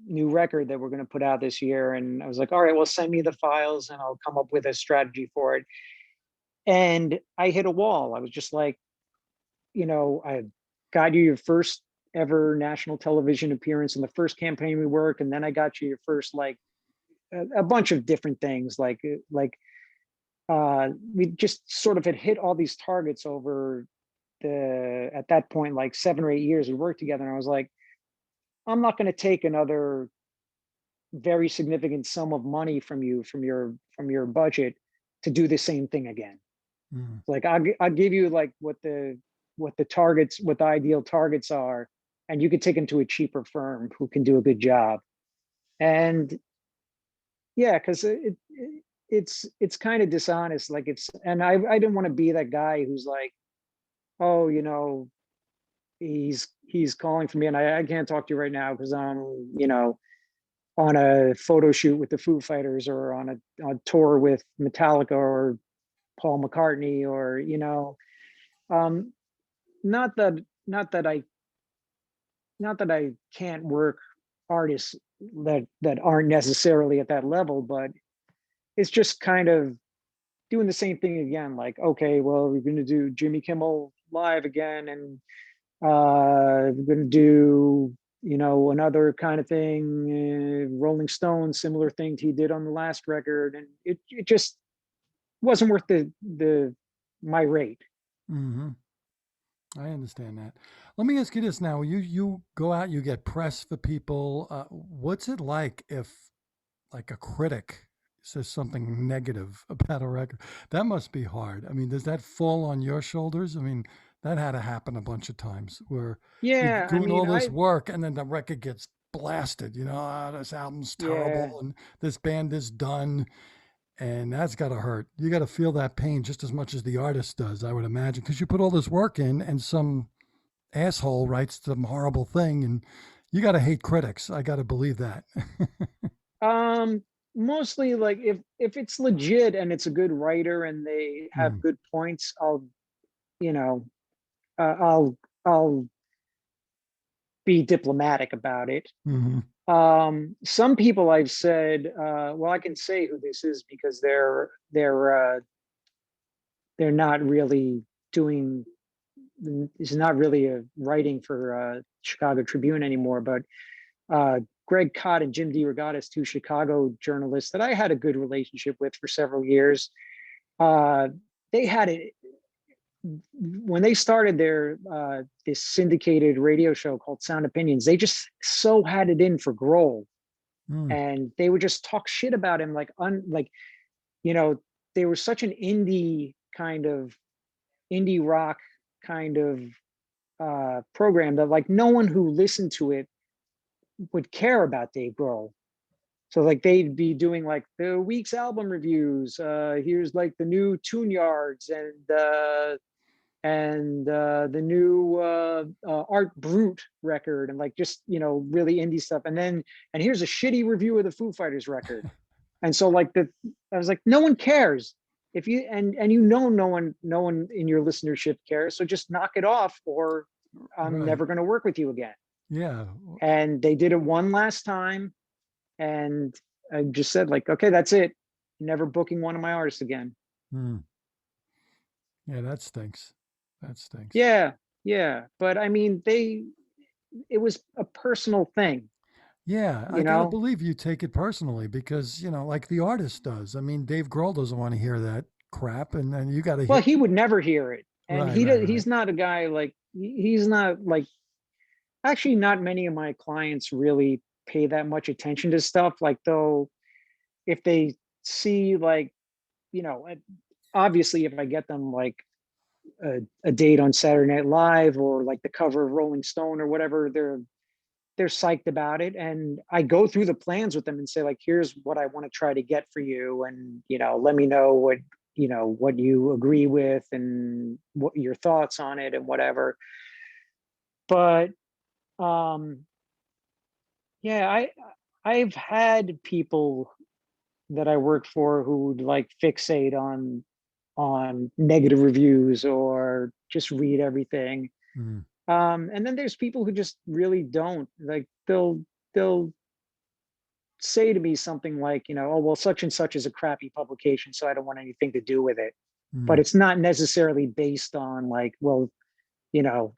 new record that we're going to put out this year." And I was like, "All right, well, send me the files and I'll come up with a strategy for it." And I hit a wall. I was just like, I got you your first ever national television appearance in the first campaign we worked, and then I got you your first like a bunch of different things, we just sort of had hit all these targets over at that point like 7 or 8 years we worked together. And I was like, I'm not going to take another very significant sum of money from you from your budget to do the same thing again. Mm. Like I'll give you like what the targets, what the ideal targets are, and you could take them to a cheaper firm who can do a good job. And yeah, because it's kind of dishonest. Like and I didn't want to be that guy who's like, oh, he's calling for me and I can't talk to you right now because I'm, on a photo shoot with the Foo Fighters or on a tour with Metallica or Paul McCartney or, um, not that not that I not that I can't work artists that aren't necessarily at that level, but it's just kind of doing the same thing again. Like, okay, well, we're going to do Jimmy Kimmel live again, and we're going to do, another kind of thing, Rolling Stones, similar thing he did on the last record, and it just wasn't worth the my rate. Hmm. I understand that. Let me ask you this now. You go out, you get press for people. What's it like if like a critic says something negative about a record? That must be hard. I mean, does that fall on your shoulders? I mean, that had to happen a bunch of times where you're Yeah, I doing all mean, this work and then the record gets blasted. This album's yeah, terrible and this band is done. And that's got to hurt. You got to feel that pain just as much as the artist does, I would imagine, because you put all this work in and some asshole writes some horrible thing and you got to hate critics. I got to believe that. um, mostly like if it's legit and it's a good writer and they have Mm, good points, you know, I'll be diplomatic about it. mhm, Some people I've said, well, I can say who this is because they're not really doing. He's not really a writing for Chicago Tribune anymore, but Greg Cott and Jim DeRogatis, two Chicago journalists that I had a good relationship with for several years. Uh, they had it when they started their this syndicated radio show called Sound Opinions. They just so had it in for Grohl, mm, and they would just talk shit about him, like you know they were such an indie rock kind of program that like no one who listened to it would care about Dave Grohl. So like they'd be doing like the week's album reviews. Here's like the new Tune Yards and the new Art Brut record and like just really indie stuff. And here's a shitty review of the Foo Fighters record. And so like I was like, no one cares. If you and no one in your listenership cares. So just knock it off or I'm right. never going to work with you again. Yeah. And they did it one last time. And I just said like, okay, that's it. Never booking one of my artists again. Mm. Yeah, that stinks. That stinks. Yeah. Yeah. But I mean, it was a personal thing, Yeah, I you got to know? believe you take it personally because, like the artist does. I mean, Dave Grohl doesn't want to hear that crap and then you got to Well, hit. he would never hear it. And Right, right, he's right. not a guy like, he's not like, actually, not many of my clients really pay that much attention to stuff. Like, though, if they see, like, you know, obviously, if I get them like a date on Saturday Night Live or like the cover of Rolling Stone or whatever, they're psyched about it. And I go through the plans with them and say, like, here's what I want to try to get for you. And, let me know what you agree with and what your thoughts on it and whatever. But um yeah, I've had people that I worked for who would like fixate on negative reviews or just read everything. Mm, And then there's people who just really don't. Like they'll say to me something like, oh well, such and such is a crappy publication, so I don't want anything to do with it. But mm. it's not necessarily based on like, well, you know,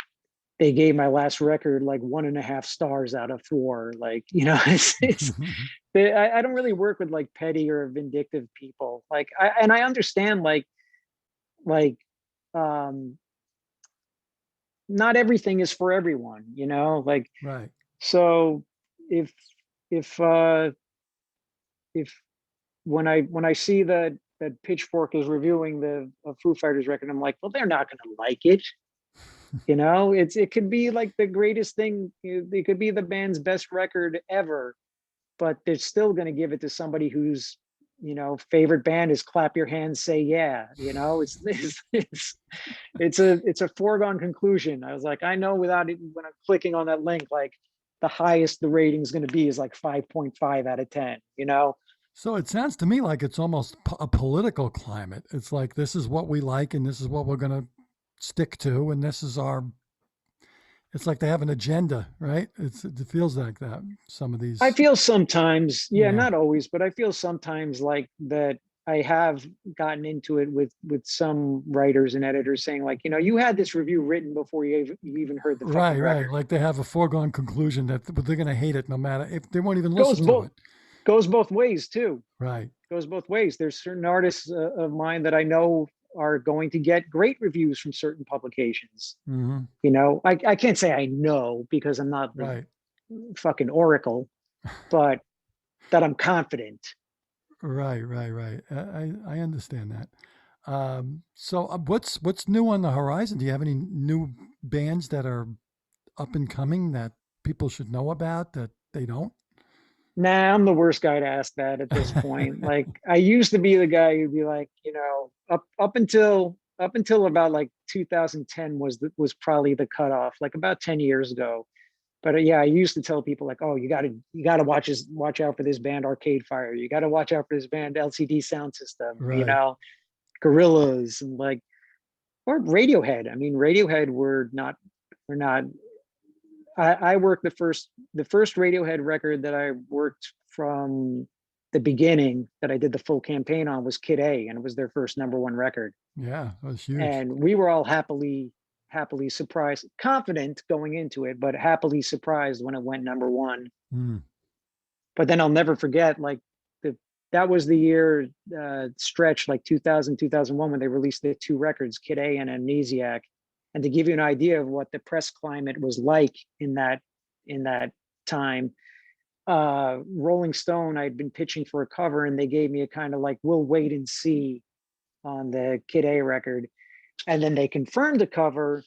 they gave my last record like 1.5 stars out of 4. Like, it's I don't really work with like petty or vindictive people. Like I understand like um not everything is for everyone, like Right. So if if uh if when I see that Pitchfork is reviewing the Foo Fighters record, I'm like, well, they're not going to like it. It could be like the greatest thing. It could be the band's best record ever, but they're still going to give it to somebody whose favorite band is Clap Your Hands, Say Yeah. It's a foregone conclusion. I was like, I know without it, when I'm clicking on that link, like the highest the rating is going to be is like 5.5 out of 10. So it sounds to me like it's almost a political climate. It's like this is what we like and this is what we're going to stick to and this is our it's like they have an agenda, right? It feels like that. Some of I these, feel sometimes, yeah, yeah, not always, but I feel sometimes like that. I have gotten into it with some writers and editors saying like, you had this review written before you even heard the fucking right. record. Like they have a foregone conclusion that they're going to hate it no matter if they won't even Goes listen to both it. goes both ways too. Right. Goes both ways. There's certain artists of mine that I know are going to get great reviews from certain publications. Hmm. I can't say I know because I'm not the Right. fucking oracle, but that I'm confident. Right. I understand that. So what's new on the horizon? Do you have any new bands that are up and coming that people should know about that they don't? Nah, I'm the worst guy to ask that at this point. Like I used to be the guy who'd be like, up until about like 2010 was probably the cutoff, like about 10 years ago. But yeah, I used to tell people like, oh, you gotta watch out for this band Arcade Fire. You gotta watch out for this band LCD Sound System. Right. Gorillas and like, or Radiohead. I mean, Radiohead were not. I worked the first Radiohead record that I worked from the beginning that I did the full campaign on was Kid A, and it was their first #1 record. Yeah, that was huge. And we were all happily surprised, confident going into it, but happily surprised when it went #1. Mm. But then I'll never forget, like that was the year stretch, like 2000, 2001, when they released the two records, Kid A and Amnesiac. And to give you an idea of what the press climate was like in that time, Rolling Stone, I'd been pitching for a cover, and they gave me a kind of like, we'll wait and see on the Kid A record. And then they confirmed the cover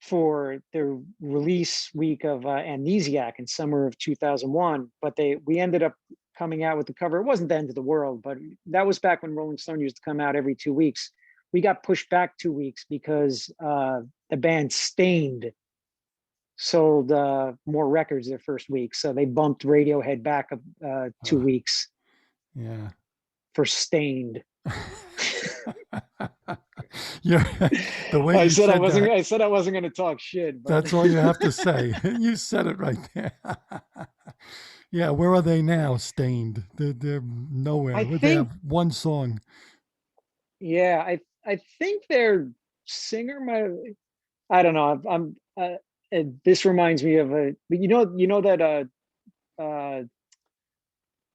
for the release week of Amnesiac in summer of 2001. But we ended up coming out with the cover. It wasn't the end of the world, but that was back when Rolling Stone used to come out every 2 weeks. We got pushed back 2 weeks because the band Stained sold more records their first week. So they bumped Radiohead back 2 weeks Yeah. for Stained. Yeah. The way I said I wasn't going to talk shit. But that's all you have to say. You said it right there. Yeah, where are they now? Stained. They're nowhere. They have one song. Yeah, I think their singer might. I don't know. This reminds me of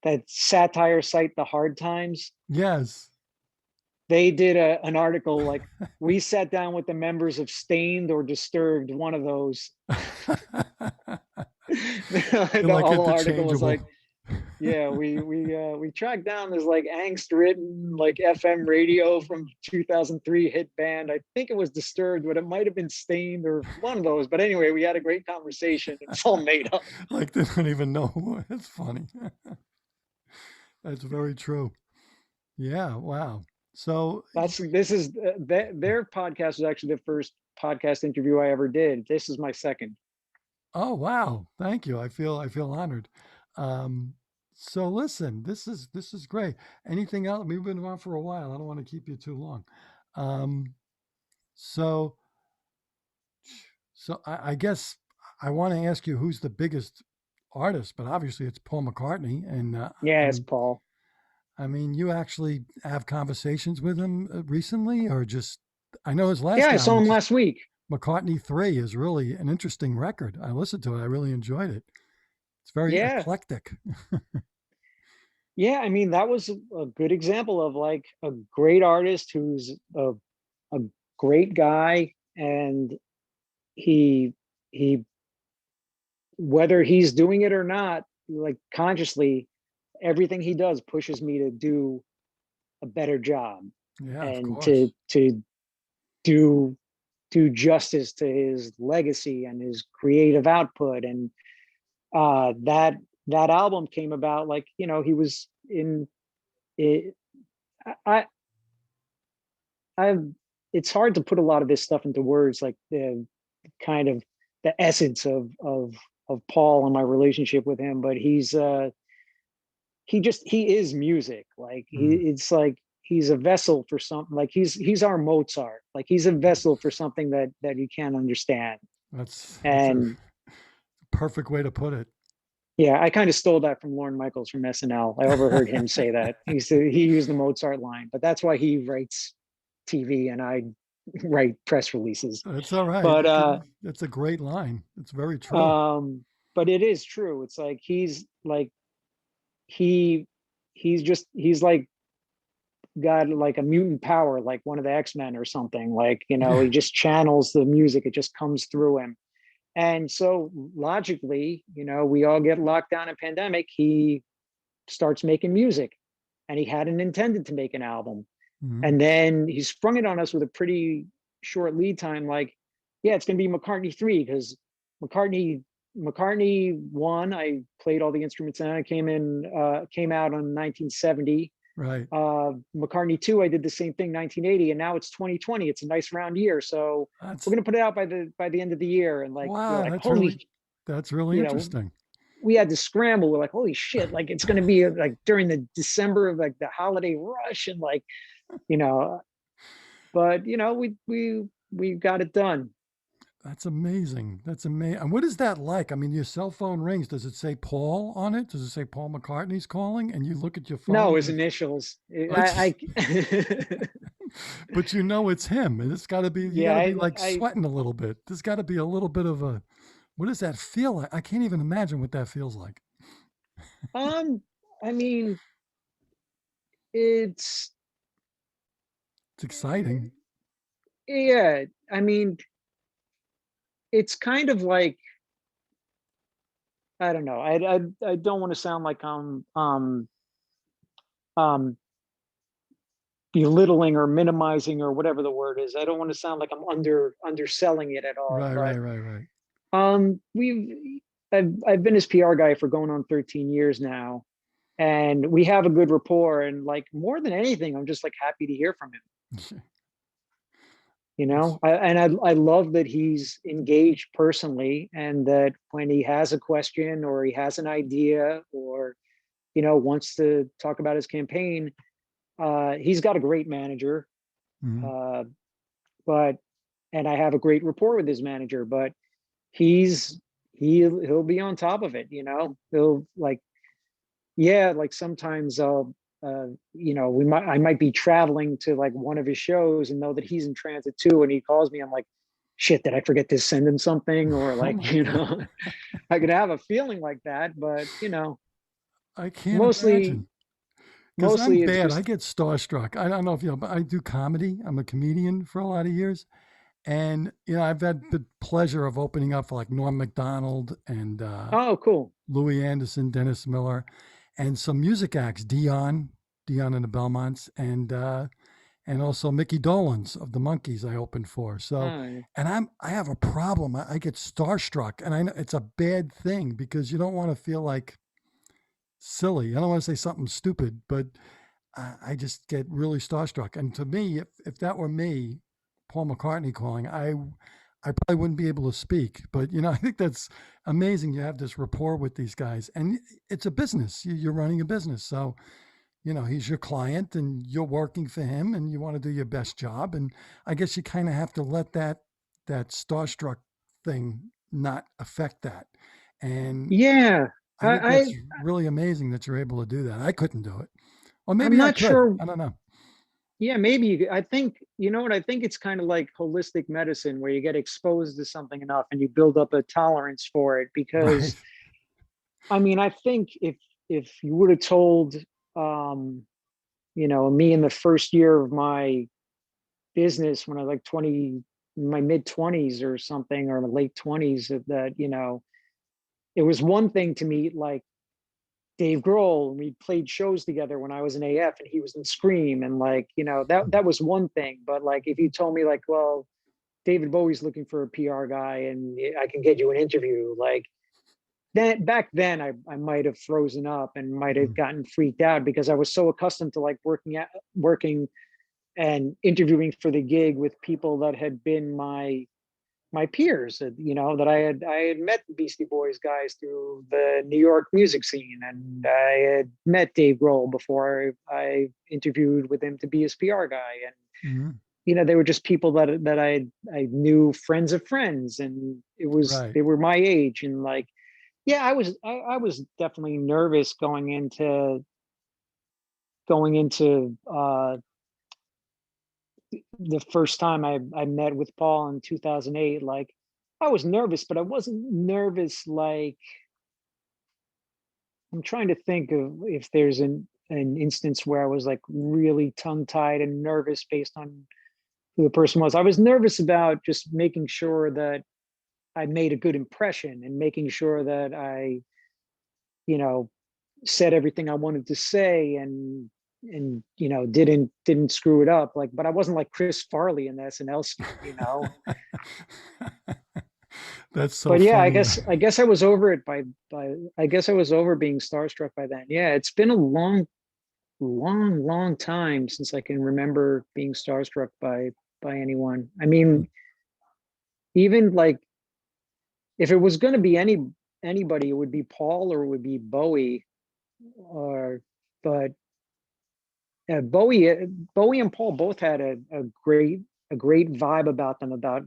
that satire site, The Hard Times. Yes. They did an article like, we sat down with the members of Stained or Disturbed, one of those. The whole article was like, yeah, we tracked down this like angst-ridden like FM radio from 2003 hit band. I think it was Disturbed, but it might have been Stained or one of those. But anyway, we had a great conversation. It's all made up. Like they don't even know. It's funny. That's very true. Yeah. Wow. So their podcast was actually the first podcast interview I ever did. This is my second. Oh wow! Thank you. I feel honored. So listen, this is great. Anything else? We've been on for a while. I don't want to keep you too long. So I guess I want to ask you who's the biggest artist, but obviously it's Paul McCartney. And yeah, it's Paul. I mean, you actually have conversations with him recently, or just I know his last. Yeah, I saw him last week. McCartney 3 is really an interesting record. I listened to it. I really enjoyed it. It's very eclectic. Yeah, I mean, that was a good example of like a great artist who's a great guy, and he whether he's doing it or not, like consciously, everything he does pushes me to do a better job Yeah, of and course. to do justice to his legacy and his creative output. And that album came about, like, he was in it. I I've It's hard to put a lot of this stuff into words, like the kind of the essence of Paul and my relationship with him, but he is music. Like Mm, it's like he's a vessel for something. Like he's our Mozart. Like he's a vessel for something that you can't understand. that's a And perfect way to put it. yeah, I kind of stole that from Lorne Michaels from SNL. I overheard him say that. He used the Mozart line, but that's why he writes TV and I write press releases. That's all right. But That's a great line. It's very true. um but it is true. It's like he's like he he's like got like a mutant power, like one of the X-Men or something. Like, Yeah. he just channels the music, it just comes through him. And so logically, we all get locked down in pandemic. He starts making music, and he hadn't intended to make an album. Mhm. And then he sprung it on us with a pretty short lead time. Like, yeah, it's going to be McCartney 3, because McCartney 1, I played all the instruments, and it came out on 1970. Right. McCartney 2, I did the same thing, 1980, and now it's 2020. It's a nice round year, so we're That's going to put it out by the end of the year. And like, we're wow. like, holy, That's really you know, interesting. we had to scramble. We're like, holy shit, like it's going to be like during the December of like the holiday rush, and like, you know, but we got it done. That's amazing. That's amazing. And what is that like? I mean, your cell phone rings. Does it say Paul on it? Does it say Paul McCartney's calling? And you look at your No, phone his and initials. it's, but you know it's him. And it's got to be, you got Yeah, to be like I sweating a little bit. There's got to be a little bit of a, what does that feel like? I can't even imagine what that feels like. um I mean, it's It's exciting. yeah, I mean, it's kind of like, I don't know. I don't want to sound like I'm um belittling or minimizing or whatever the word is. I don't want to sound like I'm underselling it at all. Right, But right, right, right. I've been his PR guy for going on 13 years now, and we have a good rapport. And like, more than anything, I'm just like happy to hear from him. That's I love that he's engaged personally, and that when he has a question or he has an idea, or wants to talk about his campaign, he's got a great manager. mhm. uh, but and I have a great rapport with his manager. But he'll be on top of it. He'll like, yeah, like sometimes I might be traveling to like one of his shows and know that he's in transit too, and he calls me. I'm like, shit, did I forget to send him something? Or Oh like, my God. I could have a feeling like that. But I can't mostly imagine. Because I'm mostly it's bad. I just, get starstruck. I don't know if you know, but I do comedy. I'm a comedian for a lot of years. And, I've had the pleasure of opening up for like Norm MacDonald and oh, cool. Louis Anderson, Dennis Miller, and some music acts, Dion and the Belmonts, and also Mickey Dolenz of the Monkees I opened for. So, uh, and I have a problem. I get starstruck, and I know it's a bad thing because you don't want to feel like silly. I don't want to say something stupid, but I just get really starstruck. And to me, if that were me, Paul McCartney calling, I probably wouldn't be able to speak. But I think that's amazing. You have this rapport with these guys, and it's a business. You're running a business, so he's your client, and you're working for him, and you want to do your best job. And I guess you kind of have to let that starstruck thing not affect that. And yeah. I think I, that's really amazing that you're able to do that. I couldn't do it. Or I'm maybe I not could. sure. I don't know. Yeah, maybe I think, what I think, it's kind of like holistic medicine, where you get exposed to something enough and you build up a tolerance for it. Right. Because I mean, I think if you would have told um me in the first year of my business, when I was like 20, my mid 20s or something, or the late 20s, that it was one thing to meet like Dave Grohl, and we played shows together when I was in AF and he was in Scream, and like, you know, that was one thing. But like if you told me like, well, David Bowie's looking for a PR guy and I can get you an interview, like then back then I might have frozen up and might have gotten freaked out because I was so accustomed to like working and interviewing for the gig with people that had been my peers, you know, that I had met the Beastie Boys guys through the New York music scene, and I had met Dave Grohl before I interviewed with him to be his PR guy, and Mm-hmm. you know, they were just people that I knew, friends of friends, and Right. they were my age, and like, yeah, I was definitely nervous going into the first time I met with Paul in 2008. Like, I was nervous, but I wasn't nervous like, I'm trying to think of if there's an instance where I was like really tongue tied and nervous based on who the person was. I was nervous about just making sure that I made a good impression and making sure that I, you know, said everything I wanted to say, and you know, didn't screw it up. Like, but I wasn't like Chris Farley in the SNL skit, you know. That's so But yeah, funny. I guess I was over it by I guess I was over being starstruck by then. Yeah, it's been a long time since I can remember being starstruck by anyone. I mean, even like if it was going to be anybody, it would be Paul or it would be Bowie, or but Bowie and Paul both had a great vibe about them, about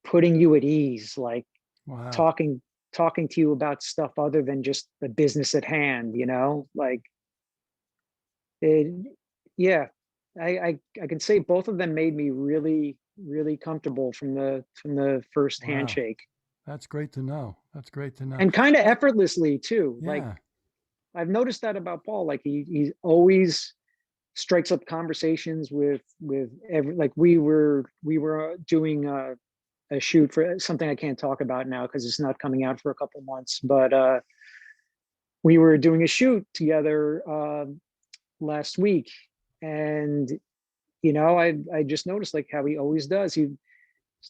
putting you at ease, like Wow. talking to you about stuff other than just the business at hand, you know, like it, yeah, I can say both of them made me really comfortable from the first Wow. handshake, That's great to know. That's great to know. and kind of effortlessly too. Like, Yeah. I've noticed that about Paul. Like he always strikes up conversations with every, like we were doing a shoot for something I can't talk about now because it's not coming out for a couple months, but we were doing a shoot together last week, and you know, I just noticed like how he always does. He's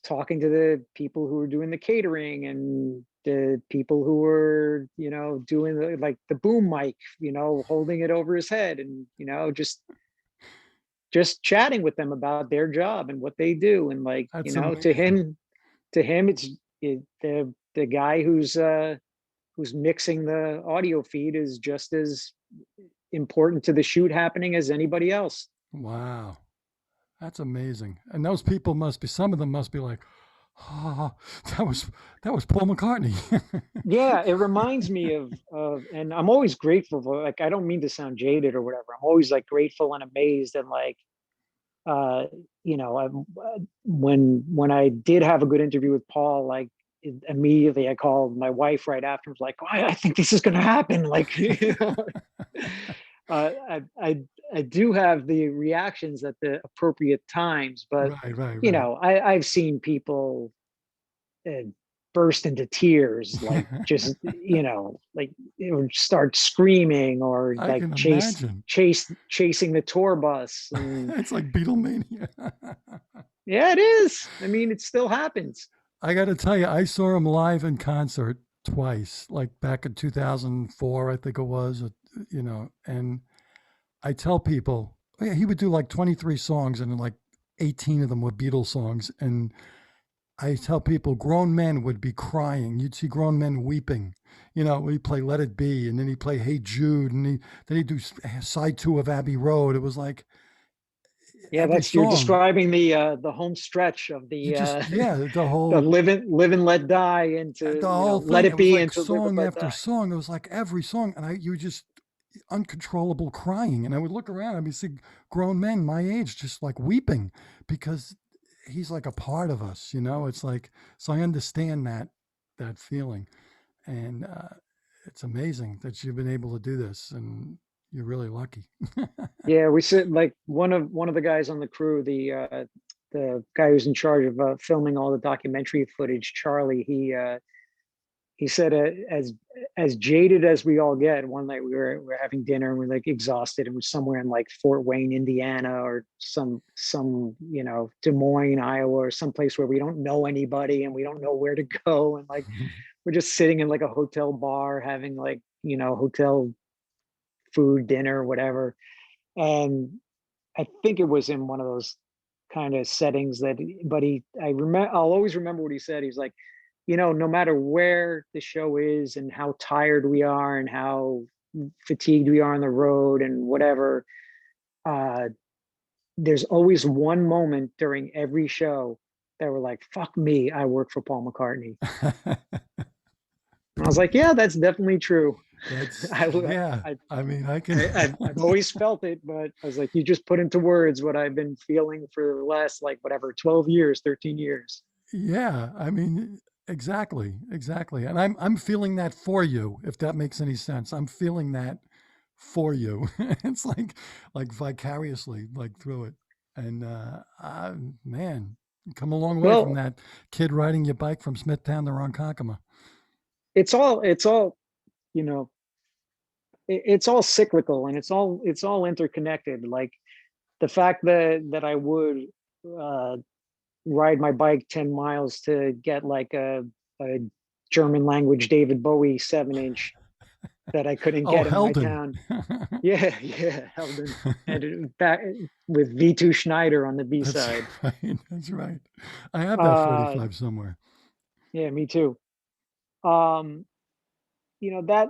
talking to the people who are doing the catering and the people who were, you know, doing the like the boom mic, you know, holding it over his head, and you know, just chatting with them about their job and what they do, and like, you That's know, amazing. to him the guy who's mixing the audio feed is just as important to the shoot happening as anybody else. Wow. That's amazing. And those people must be, some of them must be like, oh, that was that was Paul McCartney. Yeah, it reminds me of, and I'm always grateful for, like, I don't mean to sound jaded or whatever. I'm always like grateful and amazed, and like, uh, you know, when I did have a good interview with Paul, like immediately I called my wife right after, was like, oh, I think this is going to happen. Like, you know, uh, I, I, I do have the reactions at the appropriate times, but Right, right, you right. know, I've seen people uh, burst into tears, like just, you know, like or start screaming or I like can imagine. chasing the tour bus, and It's like Beatlemania. yeah, it is. I mean, it still happens. I got to tell you, I saw him live in concert twice, like back in 2004, I think it was, you know, and I tell people, oh, yeah, he would do like 23 songs and like 18 of them were Beatles songs. And I tell people, grown men would be crying. You'd see grown men weeping. You know, he'd play Let It Be, and then he'd play Hey Jude, and then he'd do side two of Abbey Road. It was like Yeah, every that's, you're song, describing the home stretch of you just, the yeah, the live and let die into, the you know, whole let thing. It it was be like into live and song let after die. song. It was like every song, and you just uncontrollable crying. And I would look around and I'd see grown men my age just like weeping because he's like a part of us, you know. It's like, so I understand that feeling, and it's amazing that you've been able to do this, and you're really lucky. Yeah, we sit like one of the guys on the crew, the guy who's in charge of filming all the documentary footage, Charlie. he said, as jaded as we all get, one night we were having dinner and we're like exhausted, and we're somewhere in like Fort Wayne, Indiana, or some Des Moines, Iowa, or someplace where we don't know anybody and we don't know where to go, and like we're just sitting in like a hotel bar having like hotel food, dinner, whatever. And I think it was in one of those kind of settings I'll always remember what he said. He's like, no matter where the show is and how tired we are and how fatigued we are on the road and whatever, there's always one moment during every show that we're like, fuck me, I work for Paul McCartney. And I was like, yeah, that's definitely true. Yeah. I mean, I've always felt it, but I was like, you just put into words what I've been feeling for the last, like, whatever, 12 years, 13 years. Yeah. I mean, exactly. And I'm feeling that for you, if that makes any sense. I'm feeling that for you. It's like vicariously, like through it. And man, you come a long way from Well, that kid riding your bike from Smithtown to Ronkonkoma. it's all, you know, it's all cyclical, and it's all interconnected. Like the fact that I would uh, ride my bike 10 miles to get like a German language David Bowie 7-inch that I couldn't Oh, get in my Helden. town. Yeah, Helden, and back with V2 Schneider on the B That's side. right. That's right. I have that Uh, 45 somewhere. yeah, me too. Um, that,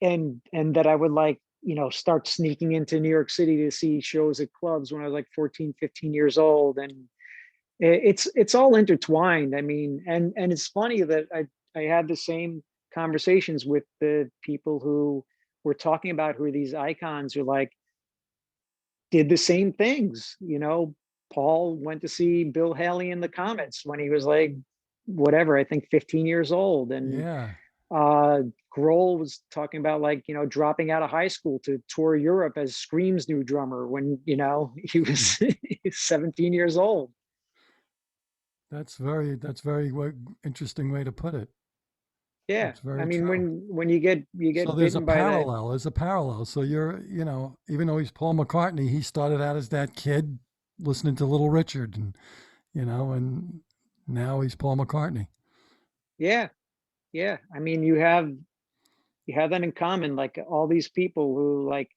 and that I would like, start sneaking into New York City to see shows at clubs when I was like 14, 15 years old. And it's all intertwined. I mean, and it's funny that I had the same conversations with the people who were talking about who are these icons who like did the same things. Paul went to see Bill Haley and the Comets when he was like, whatever, I think 15 years old. And Yeah. uh Grohl was talking about, like, dropping out of high school to tour Europe as Scream's new drummer when, he was 17 years old. That's very interesting way to put it. Yeah. That's I very mean, true. when you So get bitten by that. there's a parallel. So even though he's Paul McCartney, he started out as that kid listening to Little Richard and now he's Paul McCartney. Yeah. Yeah. I mean, you have that in common, like all these people who, like,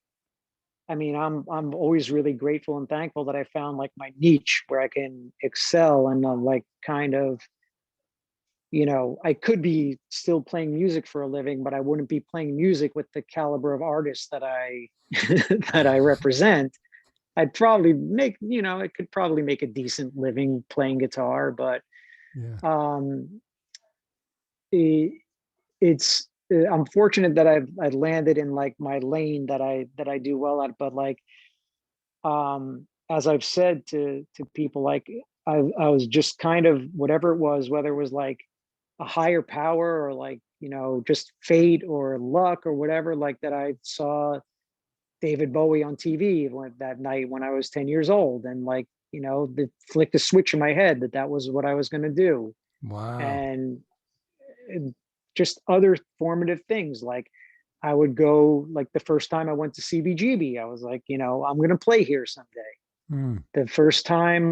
I mean, I'm always really grateful and thankful that I found like my niche where I can excel, and like kind of, I could be still playing music for a living, but I wouldn't be playing music with the caliber of artists that I that I represent. I'd probably I could probably make a decent living playing guitar, but Yeah. um, it, I'm fortunate that I landed in like my lane that I do well at. But like, as I've said to people, like I was just kind of whatever it was, whether it was like a higher power or like, just fate or luck or whatever, like that I saw David Bowie on TV that night when I was 10 years old, and like, the flicked a switch in my head that was what I was going to do. Wow. And just other formative things, like I would go, like the first time I went to CBGB, I was like, I'm going to play here someday. Hmm. The first time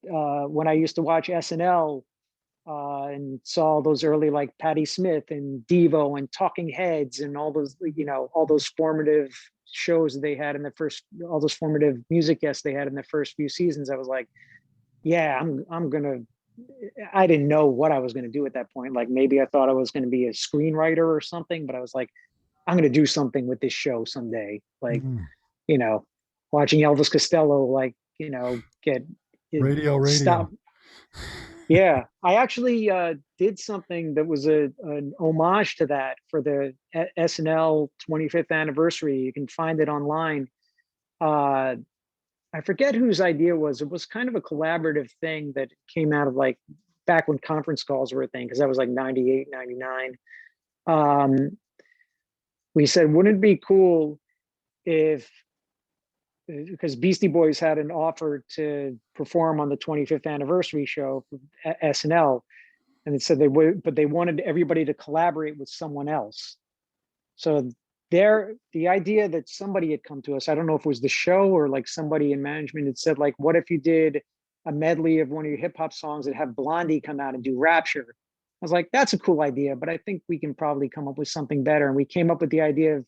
when I used to watch SNL, and saw those early like Patti Smith and Devo and Talking Heads and all those formative shows that they had in the first, all those formative music guests they had in the first few seasons, I was like, yeah, I'm gonna. I didn't know what I was gonna do at that point. Like maybe I thought I was gonna be a screenwriter or something, but I was like, I'm gonna do something with this show someday. Like, Hmm. you know, watching Elvis Costello, like, get Radio. stop. Yeah, I actually did something that was an homage to that for the SNL 25th anniversary. You can find it online. Uh, I forget whose idea it was. It was kind of a collaborative thing that came out of like back when conference calls were a thing, because that was like 98, 99. Um, we said, wouldn't it be cool if, because Beastie Boys had an offer to perform on the 25th anniversary show for SNL, And it said they would, but they wanted everybody to collaborate with someone else. So the idea that somebody had come to us, I don't know if it was the show or like somebody in management had said, like, what if you did a medley of one of your hip hop songs and have Blondie come out and do Rapture? I was like, that's a cool idea, but I think we can probably come up with something better. And we came up with the idea of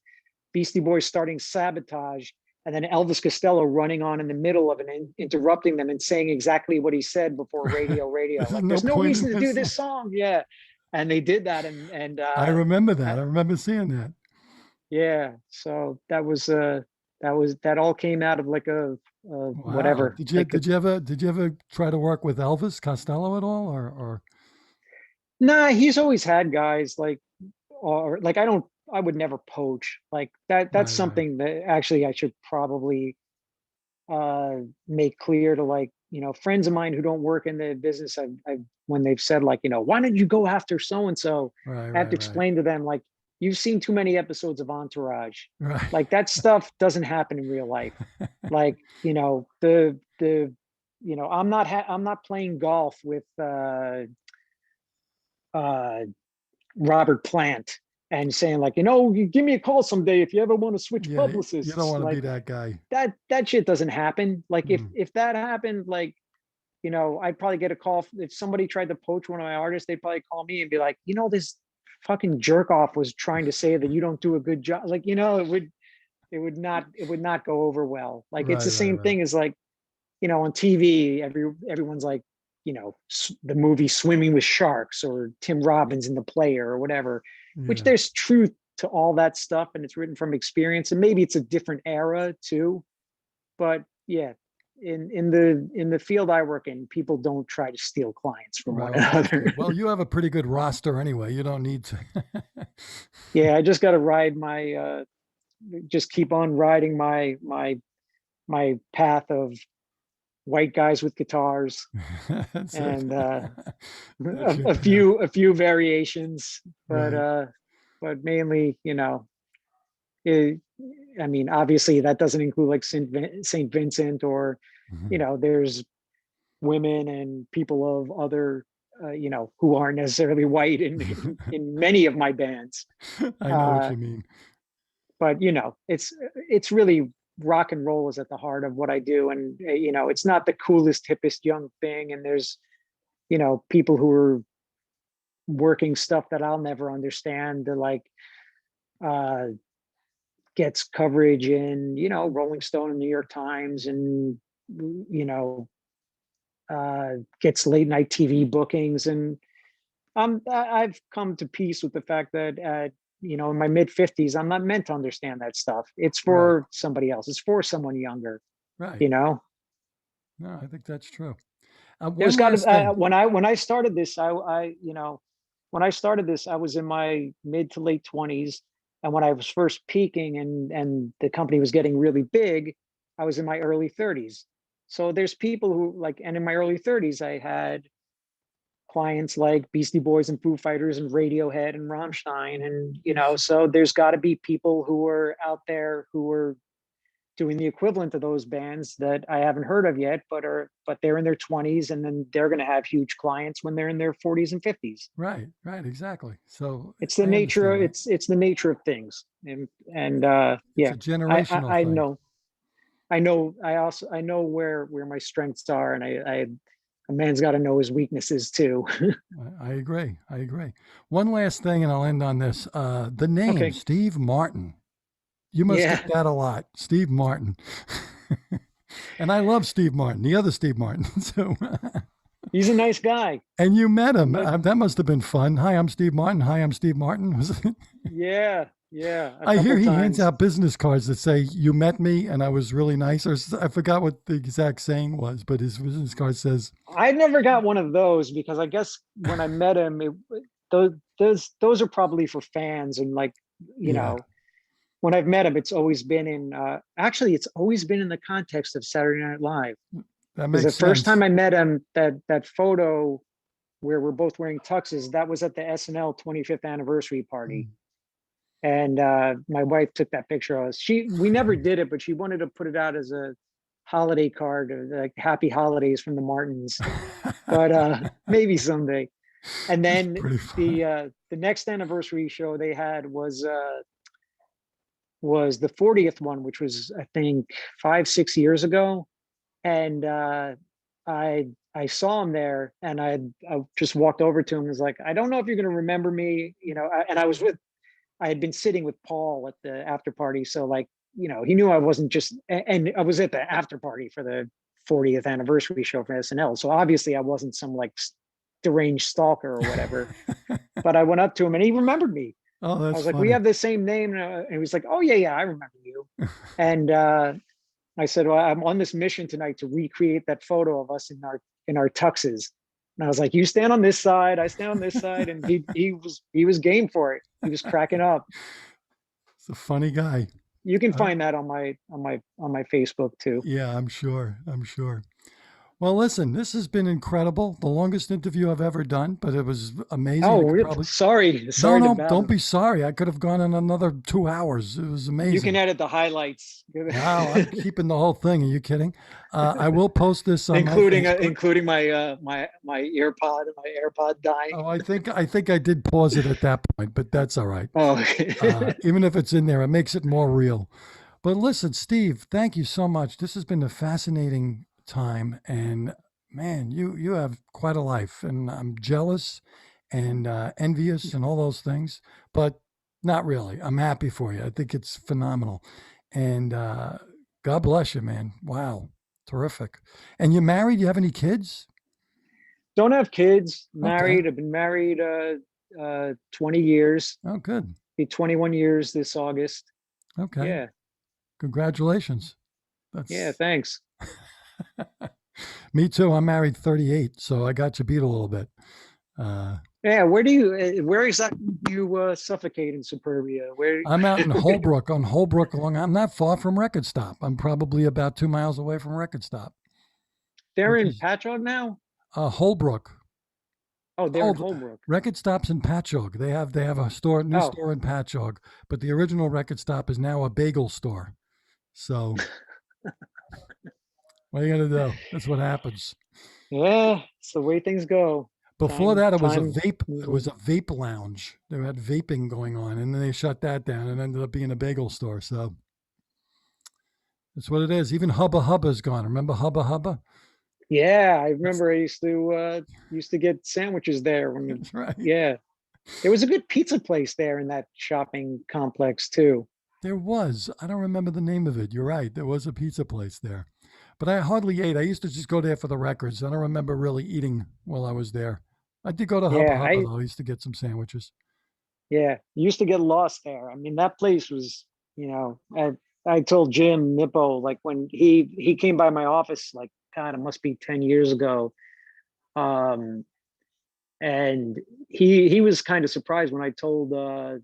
Beastie Boys starting Sabotage, and then Elvis Costello running on in the middle of it and interrupting them and saying exactly what he said before Radio. Like, there's no reason to do this song. Yeah. And they did that. And I remember that. I remember seeing that. Yeah. So that all came out of like a whatever. Did you ever try to work with Elvis Costello at all, or? Nah, he's always had guys like, or like, I would never poach like that. That's something that actually I should probably make clear to, like, friends of mine who don't work in the business. I've when they've said, like, why did you go after so-and-so? I have to explain to them, like, you've seen too many episodes of Entourage. Right. Like, that stuff doesn't happen in real life. Like, I'm not playing golf with Robert Plant and saying, like, you give me a call someday if you ever want to switch publicists. You don't want to like, be that guy. That shit doesn't happen. Like, if that happened, like, I'd probably get a call if somebody tried to poach one of my artists. They'd probably call me and be like, this fucking jerk off was trying to say that you don't do a good job. Like, it would not go over well. Like, it's the same thing as, like, on TV, everyone's like, the movie Swimming with Sharks or Tim Robbins in The Player or whatever, which there's truth to all that stuff, and it's written from experience, and maybe it's a different era too. But yeah, in the field I work in, people don't try to steal clients from one another. Well, you have a pretty good roster anyway. You don't need to. Yeah, I just got to ride just keep on riding my path of white guys with guitars and a few variations, but mainly, I mean, obviously that doesn't include like Saint Vincent or, there's women and people of other, who aren't necessarily white in many of my bands. I know what you mean. But, it's really, rock and roll is at the heart of what I do. And, it's not the coolest, hippest young thing. And there's, people who are working stuff that I'll never understand, that like, gets coverage in, Rolling Stone and New York Times, and, gets late night TV bookings. And I've come to peace with the fact that in my mid 50s, I'm not meant to understand that stuff. It's for somebody else. It's for someone younger. Right. No, I think that's true. There's got to when I started this, when I started this, I was in my mid to late 20s, and when I was first peaking and the company was getting really big, I was in my early 30s. So there's people who and in my early 30s, I had clients like Beastie Boys and Foo Fighters and Radiohead and Rammstein, and so there's got to be people who are out there who are doing the equivalent of those bands that I haven't heard of yet, but they're in their 20s, and then they're going to have huge clients when they're in their 40s and 50s. Right, exactly. So it's the nature. It's the nature of things, and yeah, it's a generational I thing. know. I know where my strengths are, and a man's got to know his weaknesses too. I agree. One last thing, and I'll end on this. The name Steve Martin. You must get that a lot, Steve Martin. And I love Steve Martin, the other Steve Martin. So he's a nice guy. And you met him. That must have been fun. Hi, I'm Steve Martin. Hi, I'm Steve Martin. Was it? Yeah. I hear he hands out business cards that say, "You met me and I was really nice," or I forgot what the exact saying was, but his business card says. I never got one of those, because I guess when I met him, those are probably for fans, and when I've met him, it's always been in it's always been in the context of Saturday Night Live. That makes sense. The first time I met him, that photo where we're both wearing tuxes, that was at the SNL 25th anniversary party. And my wife took that picture of us. We never did it, but she wanted to put it out as a holiday card, like "Happy Holidays" from the Martins. But maybe someday. And That's then pretty funny. the next anniversary show they had was the 40th one, which was I think 5, 6 years ago. And I saw him there, and I just walked over to him and was like, I don't know if you're going to remember me, and I had been sitting with Paul at the after party. So like, he knew I wasn't just, and I was at the after party for the 40th anniversary show for SNL. So obviously I wasn't some like deranged stalker or whatever, but I went up to him and he remembered me. Oh, I that's was like, we funny. have the same name. And he was like, oh yeah, I remember you. And I said, well, I'm on this mission tonight to recreate that photo of us in our tuxes. And I was like, you stand on this side, I stand on this side. And he was game for it. He was cracking up. It's a funny guy. You can Uh, find that on my Facebook too. yeah, I'm sure. I'm sure. Well, listen, this has been incredible. The longest interview I've ever done, but it was amazing. Oh, I could probably sorry, no, sorry to no, don't babble. be sorry. I could have gone in another 2 hours. It was You can amazing. edit the highlights, Wow, I'm keeping the whole thing. Are you kidding? I will post this on my Facebook. including my earpod and my AirPod dying. Oh, I think I did pause it at that point, but that's all right. Oh, Even if it's in there, it makes it more real. But listen, Steve, thank you so much. This has been a fascinating time, and man, you have quite a life, and I'm jealous and envious and all those things, but not really. I'm happy for you. I think it's phenomenal, and God bless you, man. Wow, terrific. And you're married? You have any kids? don't have kids. Okay. Married. I've been married 20 years. Oh, good. Be 21 years this August. Okay. Yeah, Congratulations. yeah. That's Thanks. me too. I'm married 38, so I got you beat a little bit. Uh, Yeah. Where exactly do you suffocate in Suburbia? Where? I'm out in Holbrook on Holbrook Long. I'm not far from Record Stop. I'm probably about 2 miles away from Record Stop, They're which in is Patchogue now. Holbrook. Oh, they're in Hold Holbrook. Record Stop's in Patchogue. They have a new Oh, store in Patchogue, but the original Record Stop is now a bagel store. So what are you gonna do? That's what happens. yeah. It's the way things go. Before Time, that, it was a time vape. moves It was on. a vape lounge. They had vaping going on, and then they shut that down, and ended up being a bagel store. So that's what it is. Even Hubba Hubba's gone. Remember Hubba Hubba? Yeah, I That's remember I used to get sandwiches there when. that's right. Yeah, there was a good pizza place there in that shopping complex too. There was. I don't remember the name of it. You're right. There was a pizza place there, but I hardly ate. I used to just go there for the records. I don't remember really eating while I was there. I did go to Hubba Yeah, Hubba I though. I used to get some sandwiches. yeah used to get lost there. I mean, that place was, I told Jim Nippo, like when he came by my office, like God, it must be 10 years ago. Um, and he was kind of surprised when I told the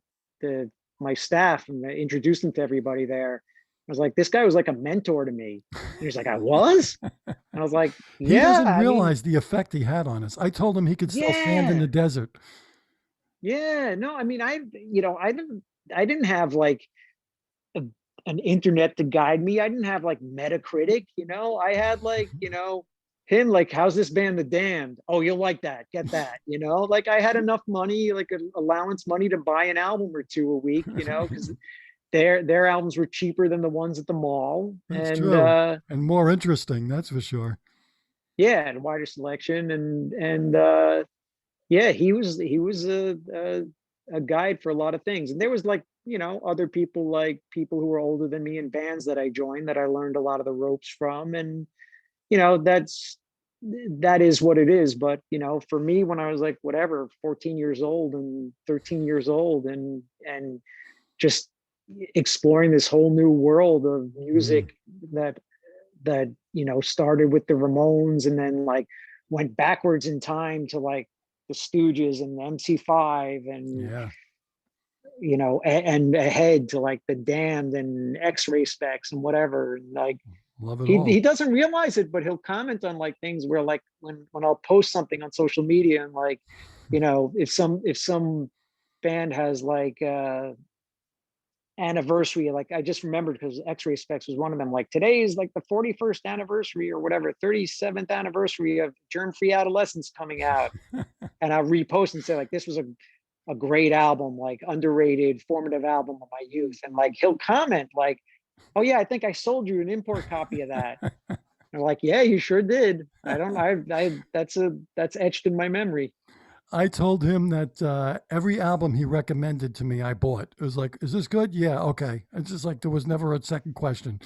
my staff and I introduced him to everybody there. I was like, this guy was like a mentor to me. And he's like, I was? And I was like, He yeah, doesn't I mean, realize the effect he had on us. I told him he could sell sand in the yeah, desert. yeah. No, I mean, I didn't have like a, an internet to guide me. I didn't have like Metacritic, I had like, him like, how's this band The Damned? Oh, you'll like that. Get that, like I had enough money, like an allowance money to buy an album or two a week, because their albums were cheaper than the ones at the mall. That's And true. And more interesting, that's for sure. yeah, and wider selection. And yeah, he was a guide for a lot of things. And there was like, other people, like people who were older than me in bands that I joined, that I learned a lot of the ropes from. And that is what it is. But for me, when I was like whatever, 14 years old and 13 years old, and just exploring this whole new world of Mm, music that started with the Ramones, and then like went backwards in time to like the Stooges and the MC5, and yeah, and ahead to like the Damned and X-Ray Specs and whatever. And like love it he all. doesn't realize it, but he'll comment on like things where like when I'll post something on social media, and like if some band has like anniversary. Like I just remembered because X-Ray Specs was one of them. Like today is like the 41st anniversary or whatever, 37th anniversary of Germ Free Adolescence coming out. And I repost and say like this was a great album, like underrated, formative album of my youth. And like he'll comment like, oh yeah, I think I sold you an import copy of that. They're like, yeah, you sure did. That's etched in my memory. I told him that every album he recommended to me, I bought. It was like, is this good? Yeah, okay. It's just like there was never a second question.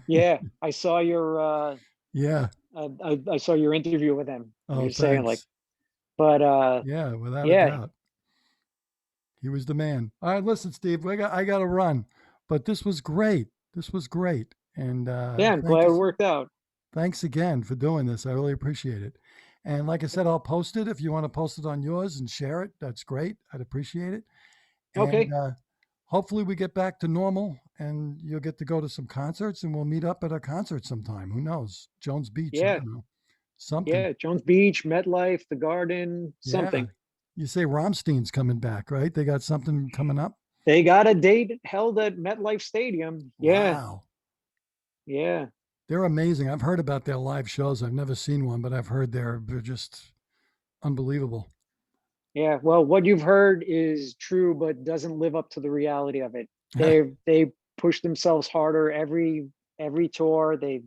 Yeah, I saw your Yeah. I saw your interview with him. Oh, You're saying like, thanks. but Yeah, without a yeah, doubt. He was the man. All right, listen, Steve, I got to run, but this was great. This was great, and yeah, I'm glad it worked out. thanks again for doing this. I really appreciate it. And like I said, I'll post it if you want to post it on yours and share it. That's great. I'd appreciate it. And Okay. hopefully we get back to normal, and you'll get to go to some concerts, and we'll meet up at a concert sometime. Who knows? Jones Beach. I Yeah, don't know. Something. yeah. Jones Beach, MetLife, the Garden, Yeah. something. You say Rammstein's coming back, right? They got something coming up. They got a date held at MetLife Stadium. Yeah, Wow. yeah, They're amazing. I've heard about their live shows. I've never seen one, but I've heard they're just unbelievable. yeah. Well, what you've heard is true, but doesn't live up to the reality of it. They push themselves harder every tour. The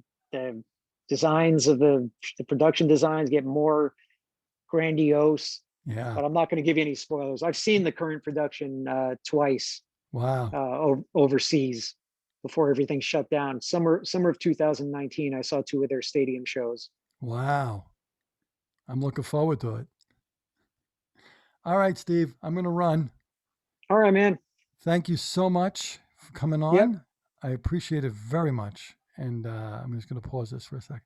designs of the production designs get more grandiose. Yeah. But I'm not going to give you any spoilers. I've seen the current production twice Wow. overseas before everything shut down. Summer of 2019, I saw 2 of their stadium shows. Wow. I'm looking forward to it. All right, Steve, I'm going to run. All right, man. Thank you so much for coming Yep. on. I appreciate it very much. And I'm just going to pause this for a second.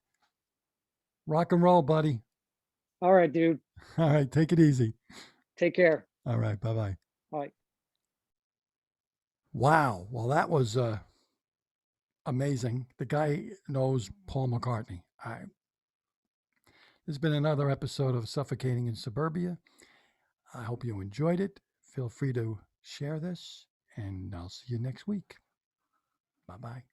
Rock and roll, buddy. All right, dude. All right, take it easy. Take care. All right, bye-bye. Bye. Wow. Well, that was amazing. The guy knows Paul McCartney. This has been another episode of Suffocating in Suburbia. I hope you enjoyed it. Feel free to share this, and I'll see you next week. Bye-bye.